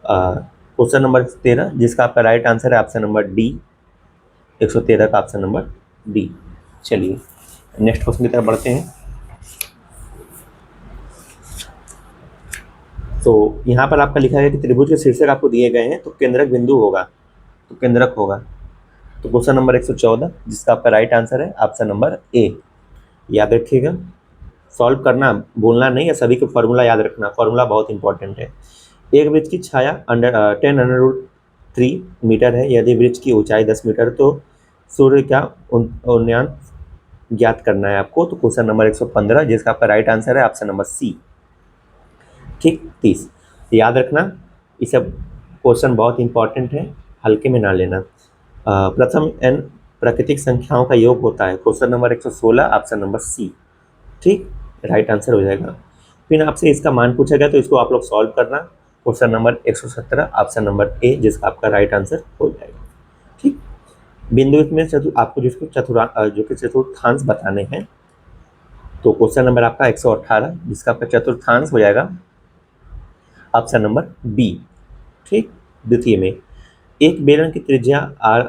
क्वेश्चन नंबर 13 जिसका आपका राइट आंसर है ऑप्शन नंबर डी, 113 का ऑप्शन नंबर डी। चलिए नेक्स्ट क्वेश्चन की तरफ बढ़ते हैं। तो यहाँ पर आपका लिखा है कि त्रिभुज के शीर्षक आपको दिए गए हैं, तो केंद्रक बिंदु होगा, तो केंद्रक होगा। तो क्वेश्चन नंबर 114 जिसका आपका राइट आंसर है ऑप्शन नंबर ए, याद रखिएगा। सॉल्व करना भूलना नहीं है, सभी को फॉर्मूला याद रखना, फॉर्मूला बहुत इंपॉर्टेंट है। एक वृत्त की छाया 10√3 मीटर है, यदि वृत्त की ऊंचाई 10 मीटर तो सूर्य का उन्नयन ज्ञात करना है आपको, तो क्वेश्चन नंबर 115 जिसका आपका राइट आंसर है ऑप्शन नंबर सी, ठीक। 30 याद रखना, ये सब क्वेश्चन बहुत इंपॉर्टेंट है, हल्के में ना लेना। प्रथम n प्राकृतिक संख्याओं का योग होता है, question number 116 option number C, ठीक, राइट आंसर हो जाएगा। फिर आपसे इसका मान पूछा गया तो इसको आप लोग सॉल्व करना, क्वेश्चन नंबर 117 ऑप्शन नंबर ए जिसका आपका राइट आंसर हो जाएगा, ठीक। बिंदु में आपको जिसको जो कि चतुर्थांश बताने हैं, तो क्वेश्चन नंबर आपका 118 जिसका आपका चतुर्थांश हो जाएगा ऑप्शन नंबर बी, ठीक। द्वितीय में एक बेलन की त्रिज्या r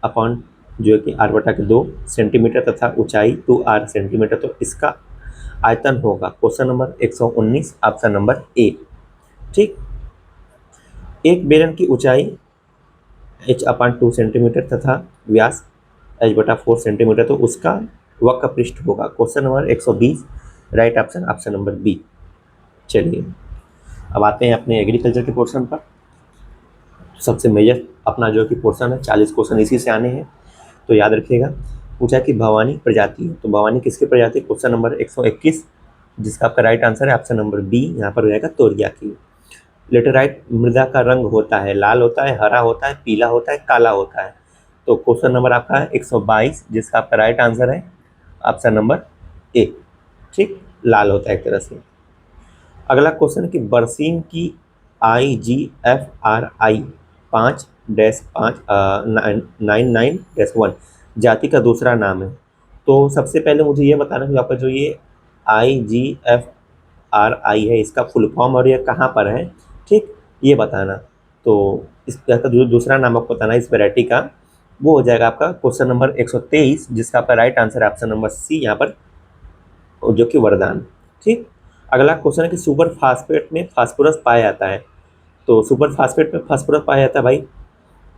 अपॉन जो है कि r/2 सेंटीमीटर तथा ऊंचाई 2r सेंटीमीटर, तो इसका आयतन होगा, question number 119 option number A, ठीक। एक बेलन की ऊंचाई h/2 सेंटीमीटर तथा व्यास h/4 सेंटीमीटर, तो उसका वक्र पृष्ठ होगा, question number 120 right option option number B. चलिए अब आते हैं अपने एग्रीकल्चर के पोर्शन पर। सबसे मेजर अपना जो कि पोर्शन है, 40 क्वेश्चन इसी से आने हैं, तो याद रखिएगा। पूछा कि भवानी प्रजाति है, तो भवानी किसकी प्रजाति? क्वेश्चन नंबर 121, जिसका आपका राइट आंसर है ऑप्शन नंबर बी, यहाँ पर हो जाएगा तोरिया की। लेटेराइट मृदा का रंग होता है, लाल होता है, हरा होता है, पीला होता है, काला होता है। तो क्वेश्चन नंबर आपका है 122, जिसका आपका राइट आंसर है ऑप्शन नंबर ए, ठीक, लाल होता है एक तरह से। अगला क्वेश्चन है कि बरसीम की IGFRI 5-5-99-1 जाति का दूसरा नाम है। तो सबसे पहले मुझे ये बताना कि आपका जो ये IGFRI है, इसका फुल फॉर्म और ये कहाँ पर है, ठीक, ये बताना। तो इसका जो दूसरा नाम आपको बताना है इस वैरायटी का, वो हो जाएगा आपका क्वेश्चन नंबर 123, जिसका आपका राइट आंसर है ऑप्शन नंबर सी, यहाँ पर जो कि वरदान, ठीक। अगला क्वेश्चन है कि सुपर फास्फेट में फास्फोरस पाया जाता है। तो सुपर फास्फेट में फास्फोरस पाया जाता है भाई,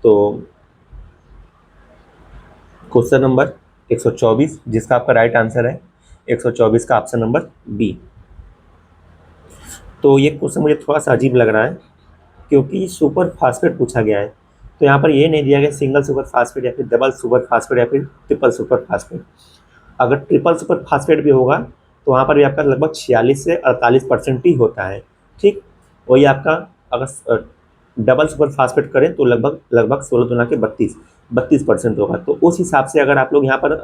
तो क्वेश्चन नंबर 124, जिसका आपका राइट आंसर है 124 का ऑप्शन नंबर बी। तो ये क्वेश्चन मुझे थोड़ा सा अजीब लग रहा है, क्योंकि सुपर फास्फेट पूछा गया है, तो यहाँ पर ये नहीं दिया गया सिंगल सुपर फास्फेट या फिर डबल सुपर फास्फेट या फिर ट्रिपल सुपर फास्फेट। अगर ट्रिपल सुपर फास्फेट भी होगा तो वहाँ पर भी आपका लगभग 46 से 48% ही होता है, ठीक। वही आपका अगर डबल सुपर फास्फेट करें तो लगभग लगभग 16 दुना के 32% होगा। तो उस हिसाब से अगर आप लोग यहाँ पर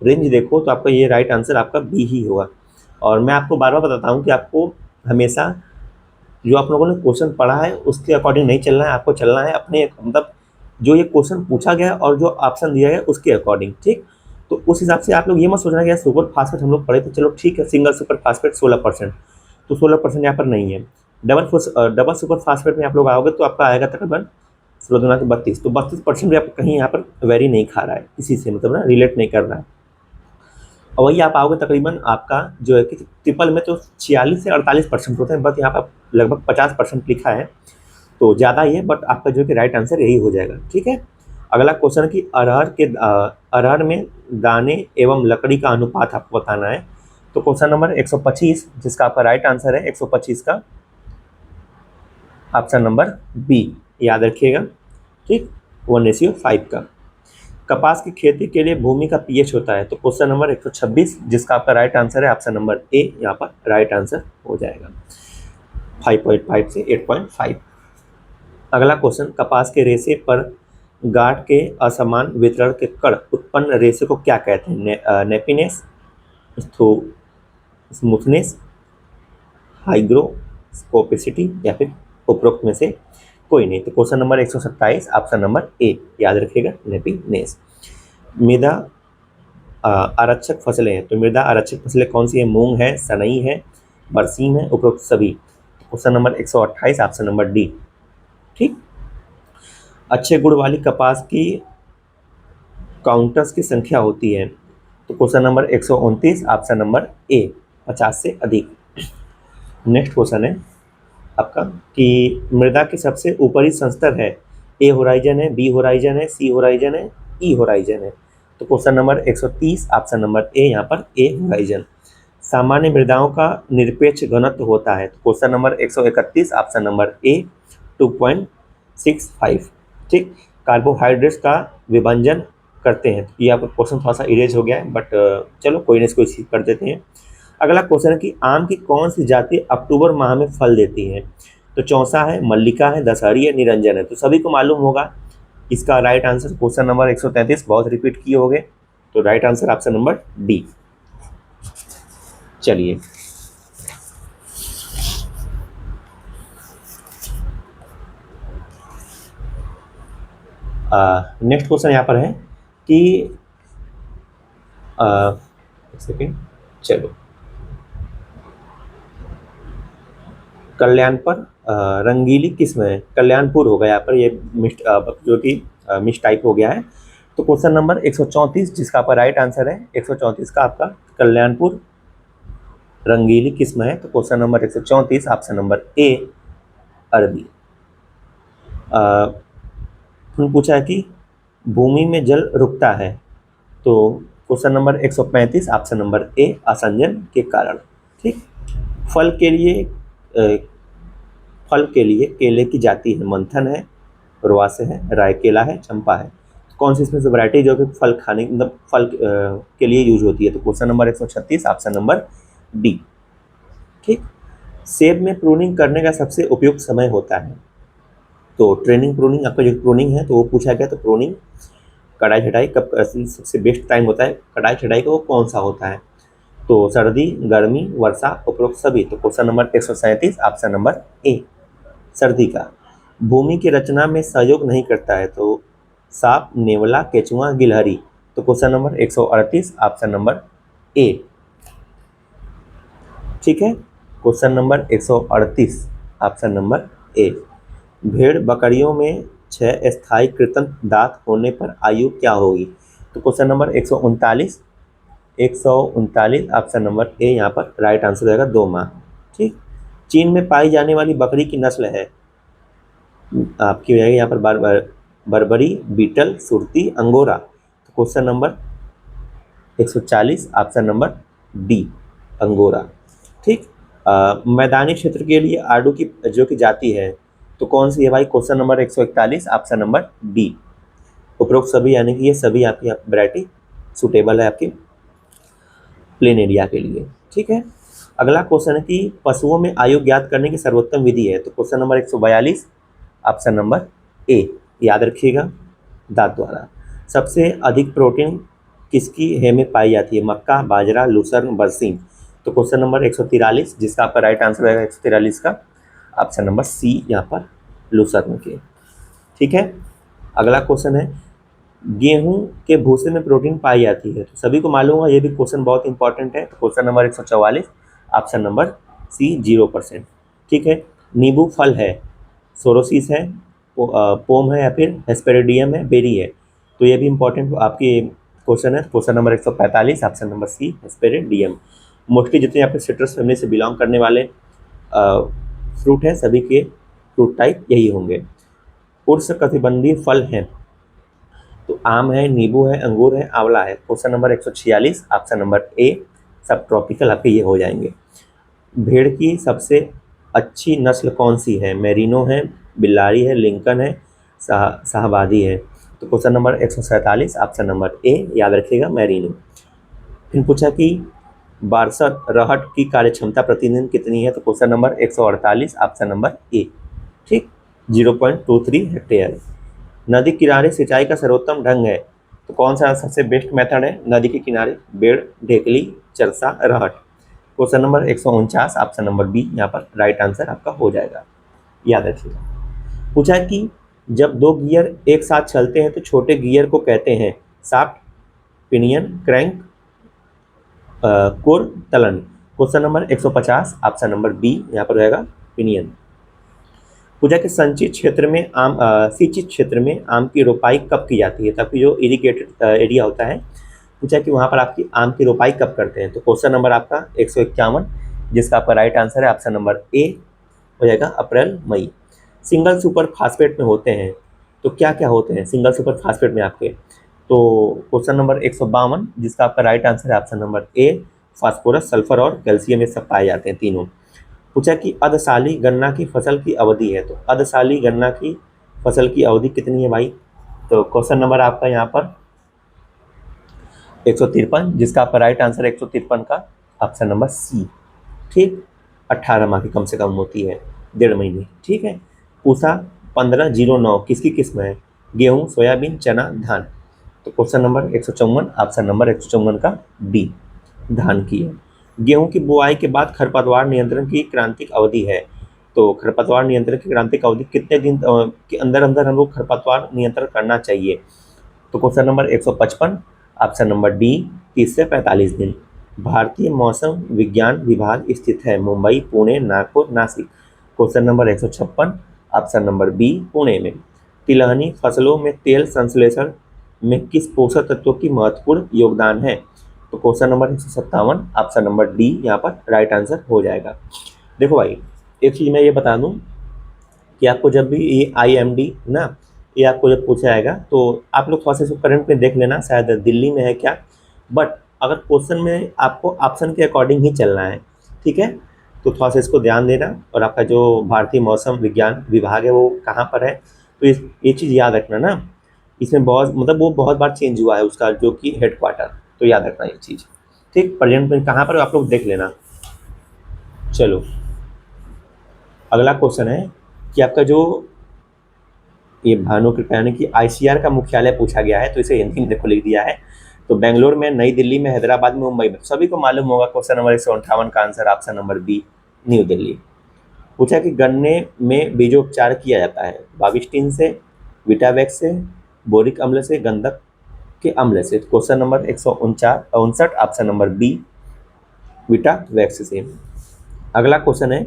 रेंज देखो तो आपका ये राइट आंसर आपका बी ही होगा। और मैं आपको बार बार बताता हूँ कि आपको हमेशा जो आप लोगों ने क्वेश्चन पढ़ा है उसके अकॉर्डिंग नहीं चलना है, आपको चलना है अपने मतलब जो ये क्वेश्चन पूछा गया और जो ऑप्शन दिया गया उसके अकॉर्डिंग, ठीक। तो उस हिसाब से आप लोग ये मत सोचना कि यार सुपर फास्फेट हम लोग पढ़े तो चलो ठीक है, सिंगल सुपर फास्फेट 16%, तो 16% यहाँ पर नहीं है। डबल सुपर फास्फेट में आप लोग आओगे तो आपका आएगा तकरीबन 16 दुना के 32, तो 32% भी आपको कहीं यहाँ पर वेरी नहीं खा रहा है, किसी से मतलब ना रिलेट नहीं कर रहा है। और वही आप आओगे तकरीबन आपका जो है कि ट्रिपल में तो 46 से 48% होते हैं, बट यहाँ पर लगभग 50% लिखा है, तो ज़्यादा ही है, बट आपका जो है कि राइट आंसर यही हो जाएगा, ठीक है। अगला क्वेश्चन कि अरहर में दाने एवं लकड़ी का अनुपात आपको बताना है। तो क्वेश्चन नंबर 125, जिसका आपका राइट आंसर है 125 का ऑप्शन नंबर बी, याद रखिएगा, ठीक, 1:5 का। कपास की खेती के लिए भूमि का पीएच होता है। तो क्वेश्चन नंबर 126, जिसका आपका राइट आंसर है ऑप्शन नंबर ए, यहाँ पर राइट आंसर हो जाएगा 5.5 से 8.5। अगला क्वेश्चन, कपास के रेशे पर गांठ के असमान वितरण के कण उत्पन्न रेशे को क्या कहते हैं? नेपीनेस, स्मूथनेस, हाइग्रोस्कोपिसिटी या फिर उपरोक्त में से कोई नहीं। तो क्वेश्चन नंबर 127 ऑप्शन नंबर ए, याद रखिएगा, नेपीनेस। मृदा आरक्षक फसलें हैं, तो मृदा आरक्षक फसलें कौन सी है? मूंग है, सनई है, बरसीम है, उपरोक्त सभी। Question number 128 option number D, ठीक। अच्छे गुण वाली कपास की काउंटर्स की संख्या होती है। तो क्वेश्चन नंबर 129 ऑप्शन नंबर ए, 50 से अधिक। नेक्स्ट क्वेश्चन है आपका कि मृदा के सबसे ऊपरी संस्तर है, ए होराइजन है, बी होराइजन है, सी होराइजन है, ई होराइजन है। तो क्वेश्चन नंबर 130 ऑप्शन नंबर ए, यहाँ पर ए होराइजन। सामान्य मृदाओं का निरपेक्ष घनत्व होता है। तो क्वेश्चन नंबर 131 ऑप्शन नंबर ए, 2.65, ठीक। कार्बोहाइड्रेट्स का विभंजन करते हैं। ये आपका क्वेश्चन थोड़ा सा इरेज हो गया है, बट चलो कोई ना, इसको इसी कर देते हैं। अगला क्वेश्चन है कि आम की कौन सी जाति अक्टूबर माह में फल देती है? तो चौसा है, मल्लिका है, दशहरी है, निरंजन है। तो सभी को मालूम होगा इसका राइट आंसर। क्वेश्चन नंबर 133 बहुत रिपीट किए होंगे, तो right answer option number D. चलिए नेक्स्ट क्वेश्चन यहाँ पर है कि एक सेकेंड, चलो, कल्याणपुर रंगीली किस्म है, कल्याणपुर होगा यहाँ पर, ये जो कि मिस टाइप हो गया है। तो क्वेश्चन नंबर 134, जिसका आपका राइट आंसर है 134 का आपका कल्याणपुर रंगीली किस्म है। तो क्वेश्चन नंबर 134 ऑप्शन नंबर ए, अरबी। पूछा है कि भूमि में जल रुकता है। तो question number 135 option number A, असंजन के कारण, ठीक। फल के लिए केले की जाति है, मंथन है, रुआ से है, रायकेला है, चंपा है। कौन सी इसमें से वैरायटी जो कि फल खाने मतलब फल के लिए यूज होती है? तो question number 136 option number D. ठीक। सेब में प्रूनिंग करने का सबसे उपयुक्त समय होता है? तो ट्रेनिंग प्रूनिंग, आपका जो प्रूनिंग है तो वो पूछा गया। तो प्रूनिंग कटाई छटाई कब सबसे बेस्ट टाइम होता है कटाई छटाई का, वो कौन सा होता है? तो सर्दी, गर्मी, वर्षा, उपरोक्त सभी। तो क्वेश्चन नंबर 137 ऑप्शन नंबर ए, सर्दी का। भूमि की रचना में सहयोग नहीं करता है? तो सांप, नेवला, केचुआ, गिलहरी। तो question number 138 option number A. ठीक है, क्वेश्चन नंबर 138 ऑप्शन नंबर ए। भेड़ बकरियों में 6 स्थायी कृंतक दांत होने पर आयु क्या होगी? तो क्वेश्चन नंबर 139 ऑप्शन नंबर ए यहाँ पर राइट आंसर रहेगा 2 माह। ठीक। चीन में पाई जाने वाली बकरी की नस्ल है आपकी हो जाएगी यहाँ पर बर्बरी, बीटल, सुरती, अंगोरा। तो question number 140 option number D, angora. ठीक। मैदानी क्षेत्र के लिए आड़ू की जो की जाति है तो कौन सी है भाई? Question number 141 option number D, उपरोक्त सभी, यानी कि ये सभी आपकी वैरायटी सुटेबल है आपकी प्लेन एरिया के लिए। ठीक है। अगला क्वेश्चन है कि पशुओं में आयु ज्ञात करने की सर्वोत्तम विधि है? तो क्वेश्चन नंबर 142 ऑप्शन नंबर ए, याद रखिएगा, दांत द्वारा। सबसे अधिक प्रोटीन किसकी है में पाई जाती है? मक्का, बाजरा, लूसर्न, बरसीम। तो क्वेश्चन नंबर 143 जिसका आपका राइट आंसर रहेगा 143 का ऑप्शन नंबर सी यहाँ पर लूसर्न के। ठीक है। अगला क्वेश्चन है गेहूं के भूसे में प्रोटीन पाई जाती है? तो सभी को मालूम है, ये भी क्वेश्चन बहुत इंपॉर्टेंट है। तो question number 144 option number C 0%। ठीक है। नींबू फल है, सोरोसिस है, पोम है या फिर हेस्पेरिडियम है, बेरी है। तो ये भी इंपॉर्टेंट आपके क्वेश्चन है। Question number 145 option number C hesperidium. Mostly जितने आपके सिट्रस फैमिली से बिलोंग करने वाले फ्रूट हैं सभी के फ्रूट टाइप यही होंगे। उष्णकटिबंधीय फल हैं? तो आम है, नींबू है, अंगूर है, आंवला है। क्वेश्चन नंबर 146 ऑप्शन नंबर ए, सब ट्रॉपिकल आपके ये हो जाएंगे। भेड़ की सबसे अच्छी नस्ल कौन सी है? मेरिनो है, बिल्लारी है, लिंकन है, शाहवादी है। तो क्वेश्चन नंबर 147 ऑप्शन नंबर ए, याद रखिएगा, मेरिनो। फिर पूछा कि बारसठ रहट की कार्यक्षमता प्रतिदिन कितनी है? तो question number 148 option number A. ठीक, 0.23 हेक्टेयर। नदी किनारे सिंचाई का सर्वोत्तम ढंग है? तो कौन सा सबसे बेस्ट मेथड है नदी के किनारे? बेड़, ढेकली, चरसा, रहट। Question number 149 option number B यहाँ पर राइट आंसर आपका हो जाएगा, याद रखिएगा। पूछा कि जब 2 गियर एक साथ चलते हैं तो छोटे गियर को कहते हैं? शाफ्ट, पिनियन, क्रैंक, कोर, तलन। Question number 150 option number B यहाँ पर रहेगा, पिनियन। पूछा कि सिंचित क्षेत्र में आम की रोपाई कब की जाती है? ताकि जो इरिगेटेड एरिया होता है, पूछा कि वहाँ पर आपकी आम की रोपाई कब करते हैं? तो क्वेश्चन नंबर आपका 151 जिसका आपका राइट आंसर है ऑप्शन नंबर ए हो जाएगा, अप्रैल मई। सिंगल सुपर फास्फेट में होते हैं तो क्या क्या होते हैं सिंगल सुपर फास्फेट में आपके? तो क्वेश्चन नंबर 152 जिसका आपका राइट आंसर है ऑप्शन नंबर ए, फास्फोरस, सल्फर और कैल्शियम, ये सब पाए जाते हैं तीनों। पूछा कि अर्धशाली गन्ना की फसल की अवधि है? तो अर्धशाली गन्ना की फसल की अवधि कितनी है भाई? तो क्वेश्चन नंबर आपका यहाँ पर 153 जिसका आपका राइट आंसर 153 का ऑप्शन नंबर सी। ठीक, 18 माह की कम से कम होती है, 1.5 महीने। ठीक है। पूसा 1509 किसकी किस्म है? गेहूं, सोयाबीन, चना, धान। तो क्वेश्चन नंबर 154 ऑप्शन नंबर 154 का डी, धान की है। गेहूं की बुआई के बाद खरपतवार नियंत्रण की क्रांतिक अवधि है? तो खरपतवार नियंत्रण की क्रांतिक अवधि कितने दिन के अंदर अंदर हम लोग खरपतवार नियंत्रण करना चाहिए? तो question number 155 option number D, 30 से 45 दिन। भारतीय मौसम विज्ञान विभाग स्थित है? Mumbai, Pune, Nagpur, Nashik. Question number 156 option number B, Pune में। तिलहनी फसलों में तेल संश्लेषण में किस पोषक तत्व की महत्वपूर्ण योगदान है? तो question number 157 option number D यहाँ पर राइट आंसर हो जाएगा। देखो भाई, एक चीज़ मैं ये बता दूं कि आपको जब भी ये IMD ना, ये आपको जब पूछा जाएगा तो आप लोग थोड़ा सा इसको करंट में देख लेना, शायद दिल्ली में है क्या, बट अगर क्वेश्चन में आपको ऑप्शन के अकॉर्डिंग ही चलना है, ठीक है, तो थोड़ा सा इसको ध्यान देना। और आपका जो भारतीय मौसम विज्ञान विभाग है वो कहाँ पर है? तो ये चीज़ याद रखना ना, इसमें बहुत मतलब वो बहुत बार चेंज हुआ है उसका जो कि हेडक्वार्टर, तो याद रखना ये चीज़। ठीक, प्रेजेंट में कहाँ पर आप लोग देख लेना। चलो अगला क्वेश्चन है कि आपका जो ये भानु कृपया यानी कि आईसीआर का मुख्यालय पूछा गया है, तो इसे हिंदी में देखो लिख दिया है। तो बेंगलोर में, नई दिल्ली में, हैदराबाद में, मुंबई में, सभी को मालूम होगा। क्वेश्चन नंबर 158 का answer option number B, New Delhi. पूछा कि गन्ने में बीजोपचार किया जाता है, बाविस्टिन से, विटावैक्स से, बोरिक अम्ल से, गंधक के अम्ल से। Question number 159 option number B, Vitavax से। अगला क्वेश्चन है,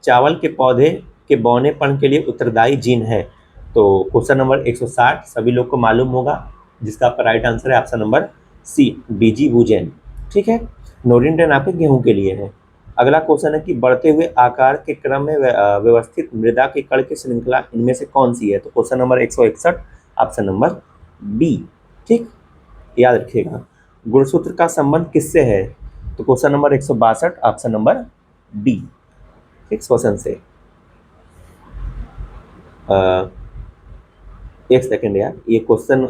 चावल के पौधे के बौनेपन के लिए उत्तरदायी जीन है। तो क्वेश्चन नंबर 160 सभी लोग को मालूम होगा, जिसका आपका राइट आंसर है ऑप्शन नंबर सी, बीजी वुजेन। ठीक है, नोरिंडेन आपके गेहूं के लिए है। अगला क्वेश्चन है कि बढ़ते हुए आकार के क्रम में व्यवस्थित मृदा के कण की श्रृंखला इनमें से कौन सी है। तो question number 161 option number B. ठीक, याद रखिएगा। गुणसूत्र का संबंध किससे है। तो question number 162 option number D, ठीक, श्वसन से। एक सेकेंड यार, ये क्वेश्चन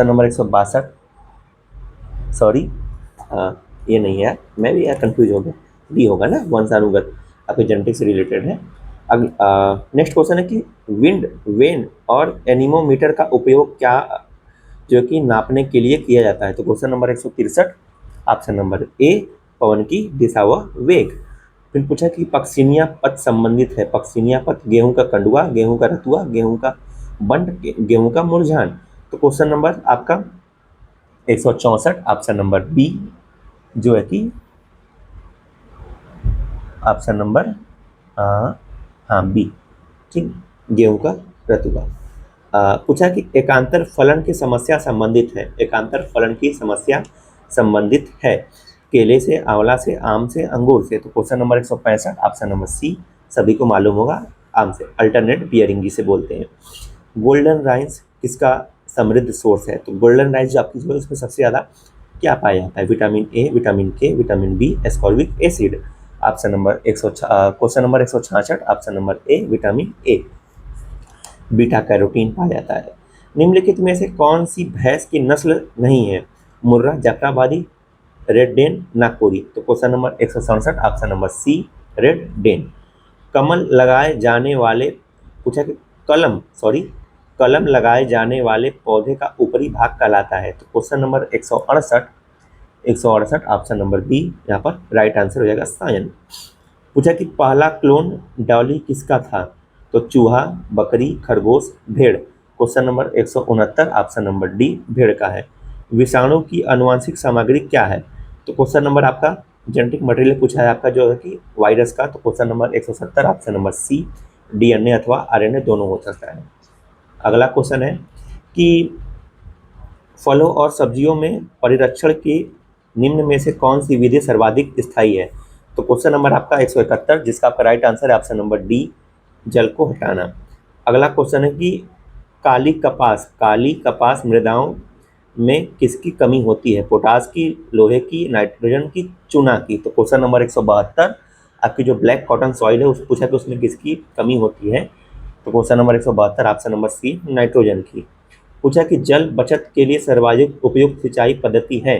नंबर 162, सॉरी ये नहीं है यार, मैं भी यार कंफ्यूज हो गया, डी होगा ना, वंशानुगत, आपके जेनेटिक्स से रिलेटेड है। नेक्स्ट क्वेश्चन है कि विंड वेन और एनीमोमीटर का उपयोग क्या जो कि नापने के लिए किया जाता है। तो question number 163 option number A, पवन की दिशा व वेग। फिर पूछा कि पक्सिनिया पथ संबंधित है। पक्सिनिया पथ गेहूं का कंडुआ, गेहूं का रतुआ, गेहूं का बंड, गेहूं का मुरझान। तो क्वेश्चन नंबर आपका 164 ऑप्शन नंबर बी, जो है कि ऑप्शन नंबर हाँ बी, ठीक, गेहूं का रतुआ। पूछा कि एकांतर फलन की समस्या संबंधित है। एकांतर फलन की समस्या संबंधित है केले से, आंवला से, आम से, अंगूर से। तो question number 165 option number C, सभी को मालूम होगा, आम से, अल्टरनेट बियरिंग जिसे बोलते हैं। गोल्डन राइस किसका समृद्ध सोर्स है। तो गोल्डन राइस जो आपकी जो है उसमें सबसे ज़्यादा क्या पाया जाता है, vitamin A, vitamin K, vitamin B, ascorbic acid. Option number question number 166 option number A, vitamin A. Beta carotene पाया जाता है। निम्नलिखित में से कौन सी भैंस की नस्ल नहीं है। Murrah, Jafarabadi, red Dane, Nagpuri. तो question number 167 option number C, red Dane. कमल लगाए जाने वाले, पूछा कि कलम लगाए जाने वाले पौधे का ऊपरी भाग कहलाता है। तो question number 168 option number B, यहाँ पर राइट आंसर हो जाएगा सायन। पूछा कि पहला क्लोन डॉली किसका था। तो चूहा, बकरी, खरगोश, भेड़। Question number 169 option number D, भेड़ का है। विषाणु की आनुवंशिक सामग्री क्या है। तो क्वेश्चन नंबर आपका जेनेटिक मटेरियल पूछा है आपका जो है कि वायरस का। तो question number 170 option number C, DNA अथवा आरएनए दोनों हो सकता है। अगला क्वेश्चन है कि फलों और सब्जियों में परिरक्षण की निम्न में से कौन सी विधि सर्वाधिक स्थायी है। तो क्वेश्चन नंबर आपका 171, जिसका आपका राइट आंसर है ऑप्शन नंबर डी, जल को हटाना। अगला क्वेश्चन है कि काली कपास मृदाओं में किसकी कमी होती है। पोटास की, लोहे की, नाइट्रोजन की, चूना की। तो क्वेश्चन नंबर 172 आपकी जो ब्लैक कॉटन सॉइल है उस पूछा कि उसमें किसकी कमी होती है। तो question number 172 option number C, nitrogen की। पूछा कि जल बचत के लिए सर्वाधिक उपयुक्त सिंचाई पद्धति है।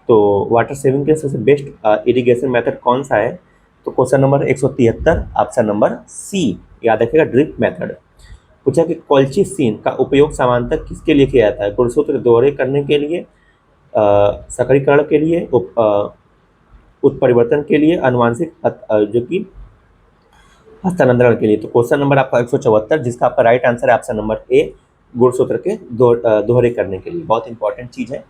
तो वाटर सेविंग के सबसे बेस्ट इरिगेशन मेथड कौन सा है। तो question number 173 option number C, याद रखिएगा, ड्रिप मेथड। पूछा कि कॉल्चिसिन का उपयोग सामान्यतः किसके लिए किया जाता है। गुणसूत्र दोहरे करने के लिए, सक्रियकरण के लिए, उत्परिवर्तन के लिए, आनुवांशिक जो कि हस्तांतरण के लिए। तो क्वेश्चन नंबर आपका 174, जिसका आपका राइट आंसर है ऑप्शन नंबर ए, गुणसूत्र के दोहरे करने के लिए। बहुत इंपॉर्टेंट चीज़ है।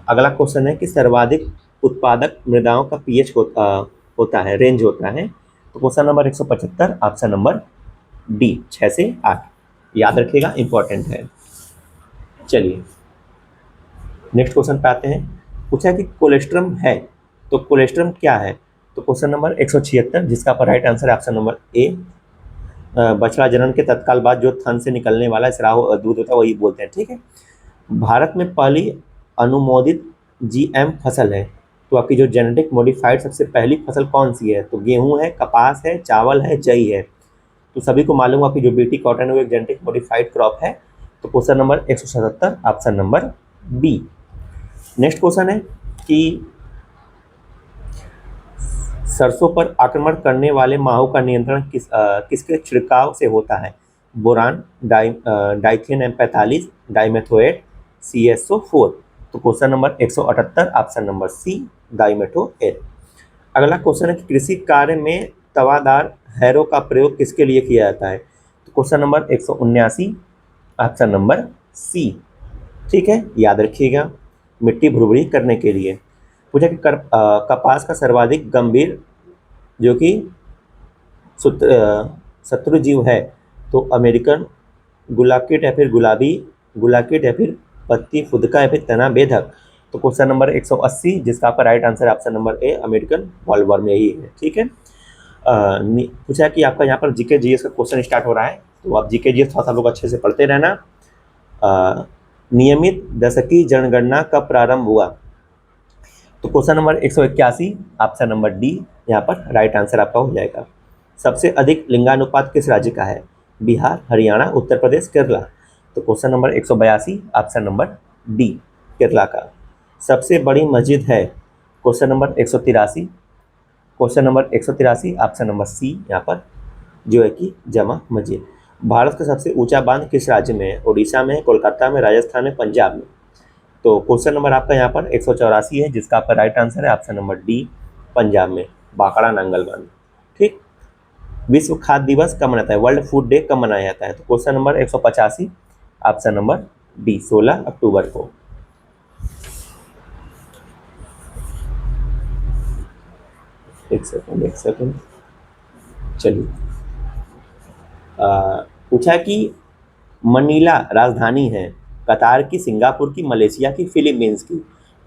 अगला क्वेश्चन है कि सर्वाधिक उत्पादक मृदाओं का पीएच होता है, रेंज होता है। तो question number 175 option number D, 6 से 8, याद रखिएगा, इंपॉर्टेंट है। चलिए नेक्स्ट क्वेश्चन पे आते हैं। पूछा कि कोलेस्ट्रम है, तो कोलेस्ट्रम क्या है। तो क्वेश्चन नंबर 176, जिसका आपका राइट आंसर है ऑप्शन नंबर ए, बछड़ा जनन के तत्काल बाद जो थन से निकलने वाला स्राव दूध होता है वही बोलते हैं। ठीक है, भारत में पहली अनुमोदित जीएम फसल है। तो आपकी जो जेनेटिक मॉडिफाइड सबसे पहली फसल कौन सी है। तो गेहूं है, कपास है, चावल है, जई है। तो सभी को मालूम होगा कि जो बीटी कॉटन है वो एक जेनेटिक मॉडिफाइड क्रॉप है। तो question number 177 option number B. Next question है कि सरसों पर आक्रमण करने वाले माहों का नियंत्रण किसके छिड़काव से होता है? Boron, Dithane M45, dimethoate, CSO4। तो question number 178 option number C, dimethoate. अगला क्वेश्चन है कि कृषि कार्य में तवादार हैरो का प्रयोग किसके लिए किया जाता है? तो question number 179 option number C. ठीक है, याद रखिएगा, मिट्टी भुरभुरी करने के लिए। पूछा कि कपास का सर्वाधिक गंभीर जो कि शत्रु जीव है, तो अमेरिकन गुलाबकीट या फिर गुलाबकीट या फिर पत्ती फुदका या फिर तना बेधक। तो क्वेश्चन नंबर 180 जिसका आपका राइट आंसर ऑप्शन नंबर ए, अमेरिकन बॉलवर्म यही है। ठीक है, पूछा कि आपका यहाँ पर जीके जीएस का क्वेश्चन स्टार्ट हो रहा है, तो आप जीके जीएस थोड़ा सा लोग अच्छे से पढ़ते रहना। नियमित दशकीय जनगणना कब प्रारंभ हुआ? तो question number 181 option number D यहाँ पर राइट आंसर आपका हो जाएगा। सबसे अधिक लिंगानुपात किस राज्य का है? बिहार, हरियाणा, उत्तर प्रदेश, केरला। तो question number 182 option number D, Kerala का। सबसे बड़ी मस्जिद है? Question number 183, question number 183 option number C यहाँ पर जो है कि जमा मस्जिद। भारत का सबसे ऊंचा बांध किस राज्य में है? उड़ीसा में, कोलकाता में, राजस्थान में, पंजाब में। तो क्वेश्चन नंबर आपका यहाँ पर 184 है जिसका आपका राइट आंसर है ऑप्शन नंबर डी, पंजाब में, बांकड़ा नांगल बांध। ठीक, विश्व खाद्य दिवस कब मनाता है? वर्ल्ड फूड डे कब मनाया जाता है? तो question number 185 option number D, 16 अक्टूबर को। एक सेकंड चलिए, पूछा कि मनीला राजधानी है कतार की, सिंगापुर की, मलेशिया की, फिलीपींस की।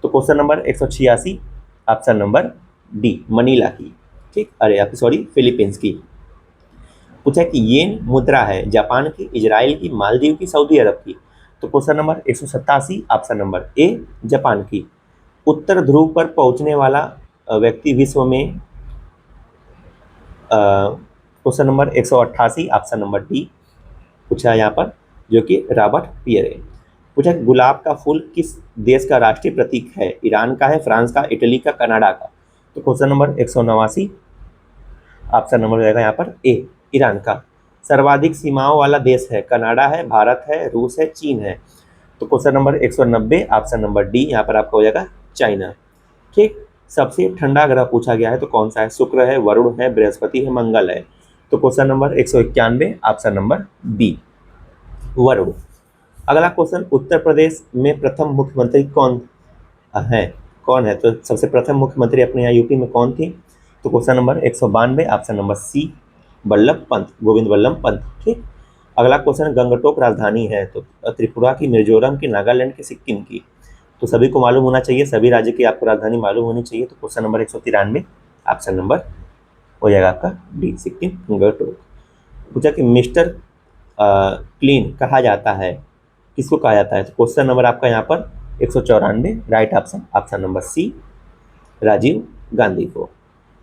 तो question number 186 option number D, Manila की। ठीक, अरे आप सॉरी, फिलीपींस की। पूछा कि येन मुद्रा है जापान की, इजराइल की, मालदीव की, सऊदी अरब की। तो क्वेश्चन नंबर 187 ऑप्शन नंबर ए, जापान की। उत्तर ध्रुव पर पहुंचने वाला व्यक्ति विश्व में, question number 188 option number D पूछा यहाँ पर जो कि रॉबर्ट पियरे। पूछा गुलाब का फूल किस देश का राष्ट्रीय प्रतीक है? ईरान का है, फ्रांस का, इटली का, कनाडा का। तो क्वेश्चन नंबर 189 ऑप्शन नंबर रहेगा यहाँ पर ए, ईरान का। सर्वाधिक सीमाओं वाला देश है? कनाडा है, भारत है, रूस है, चीन है। तो question number 190 option number D यहाँ पर आपका हो जाएगा चाइना। ठीक, सबसे ठंडा ग्रह पूछा गया है तो कौन सा है? शुक्र है, वरुण है, बृहस्पति है, मंगल है। तो question number 191 option number B, Varun. अगला क्वेश्चन, उत्तर प्रदेश में प्रथम मुख्यमंत्री कौन है? तो सबसे प्रथम मुख्यमंत्री अपने यहाँ यूपी में कौन थी? तो question number 192 option number C, Vallabh Pant, Govind Vallabh Pant. ठीक, अगला क्वेश्चन, गंगटोक राजधानी है? तो त्रिपुरा की, मिजोरम की, नागालैंड की, सिक्किम की। तो सभी को मालूम होना चाहिए, सभी राज्य की आपको राजधानी मालूम होनी चाहिए। तो क्वेश्चन नंबर 193 ऑप्शन नंबर हो जाएगा आपका डी, सिक्किम, गंगटोक। पूछा कि मिस्टर क्लीन कहा जाता है, किसको कहा जाता है? तो क्वेश्चन नंबर आपका यहाँ पर 194 right option, option number C, Rajiv Gandhi को।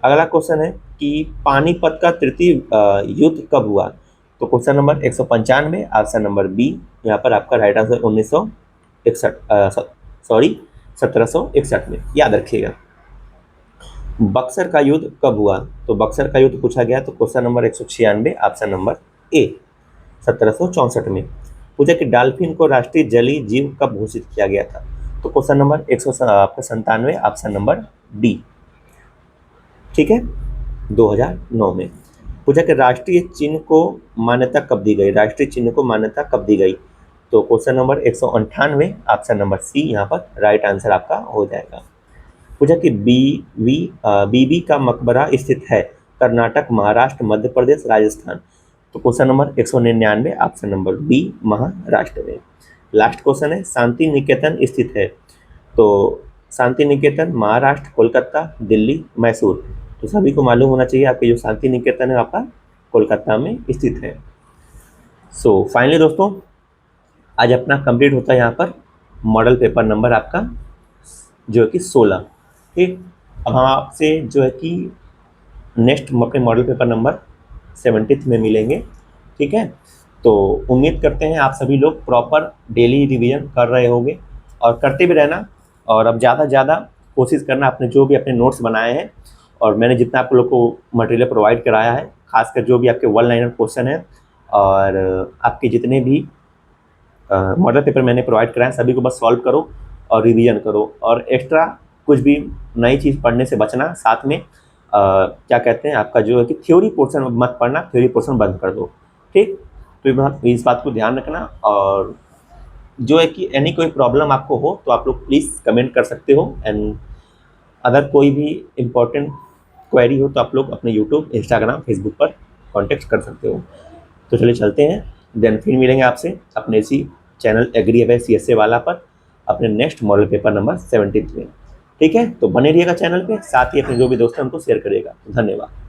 अगला क्वेश्चन है कि पानीपत का तृतीय युद्ध कब हुआ? तो question number 195 option number B यहाँ पर आपका राइट आंसर 1761 में, याद रखिएगा। बक्सर का युद्ध कब हुआ? तो बक्सर का युद्ध पूछा गया तो क्वेश्चन नंबर 196 ऑप्शन नंबर ए, 1764 में। पूछा कि डॉल्फिन को राष्ट्रीय जलीय जीव कब घोषित किया गया था? तो question number 197 option number D, ठीक है, 2009 में। पूछा कि राष्ट्रीय चिन्ह को मान्यता कब दी गई? राष्ट्रीय चिन्ह को मान्यता कब दी गई? तो question number 198 option number C यहाँ पर राइट आंसर आपका हो जाएगा। पूछा कि बीबी का मकबरा स्थित है कर्नाटक, महाराष्ट्र, मध्य प्रदेश, राजस्थान। तो question number 199 option number B, Maharashtra में। लास्ट क्वेश्चन है, शांति निकेतन स्थित है? तो शांति निकेतन महाराष्ट्र, कोलकाता, दिल्ली, मैसूर। तो सभी को मालूम होना चाहिए आपके जो शांति निकेतन है आपका कोलकाता में स्थित है। सो फाइनली दोस्तों आज अपना कंप्लीट होता है यहाँ पर मॉडल पेपर नंबर आपका जो है कि 16। ठीक, अब हम आपसे जो है कि नेक्स्ट अपने मॉडल पेपर नंबर 70th में मिलेंगे। ठीक है, तो उम्मीद करते हैं आप सभी लोग प्रॉपर डेली रिवीजन कर रहे होंगे और करते भी रहना। और अब ज़्यादा से ज़्यादा कोशिश करना, आपने जो भी अपने नोट्स बनाए हैं और मैंने जितना आप लोग को मटेरियल प्रोवाइड कराया है, खासकर जो भी आपके वन लाइनर क्वेश्चन है और आपके जितने भी मॉडल पेपर मैंने प्रोवाइड कराए हैं, सभी को बस सॉल्व करो और रिवीजन करो। और एक्स्ट्रा कुछ भी नई चीज़ पढ़ने से बचना। साथ में क्या कहते हैं, आपका जो है कि थ्योरी पोर्शन मत पढ़ना, थ्योरी पोर्शन बंद कर दो। ठीक, तो इस बात को ध्यान रखना। और जो है कि एनी कोई प्रॉब्लम आपको हो तो आप लोग प्लीज़ कमेंट कर सकते हो। एंड अगर कोई भी इम्पोर्टेंट क्वेरी हो तो आप लोग अपने यूट्यूब, इंस्टाग्राम, फेसबुक पर कॉन्टेक्ट कर सकते हो। तो चलिए चलते हैं, देन फिर मिलेंगे आपसे अपने इसी चैनल एग्री अवे CSA वाला पर अपने नेक्स्ट मॉडल पेपर नंबर 17 में। ठीक है, तो बने रहिएगा चैनल पे, साथ ही अपने जो भी दोस्त हैं उनको शेयर करिएगा। धन्यवाद।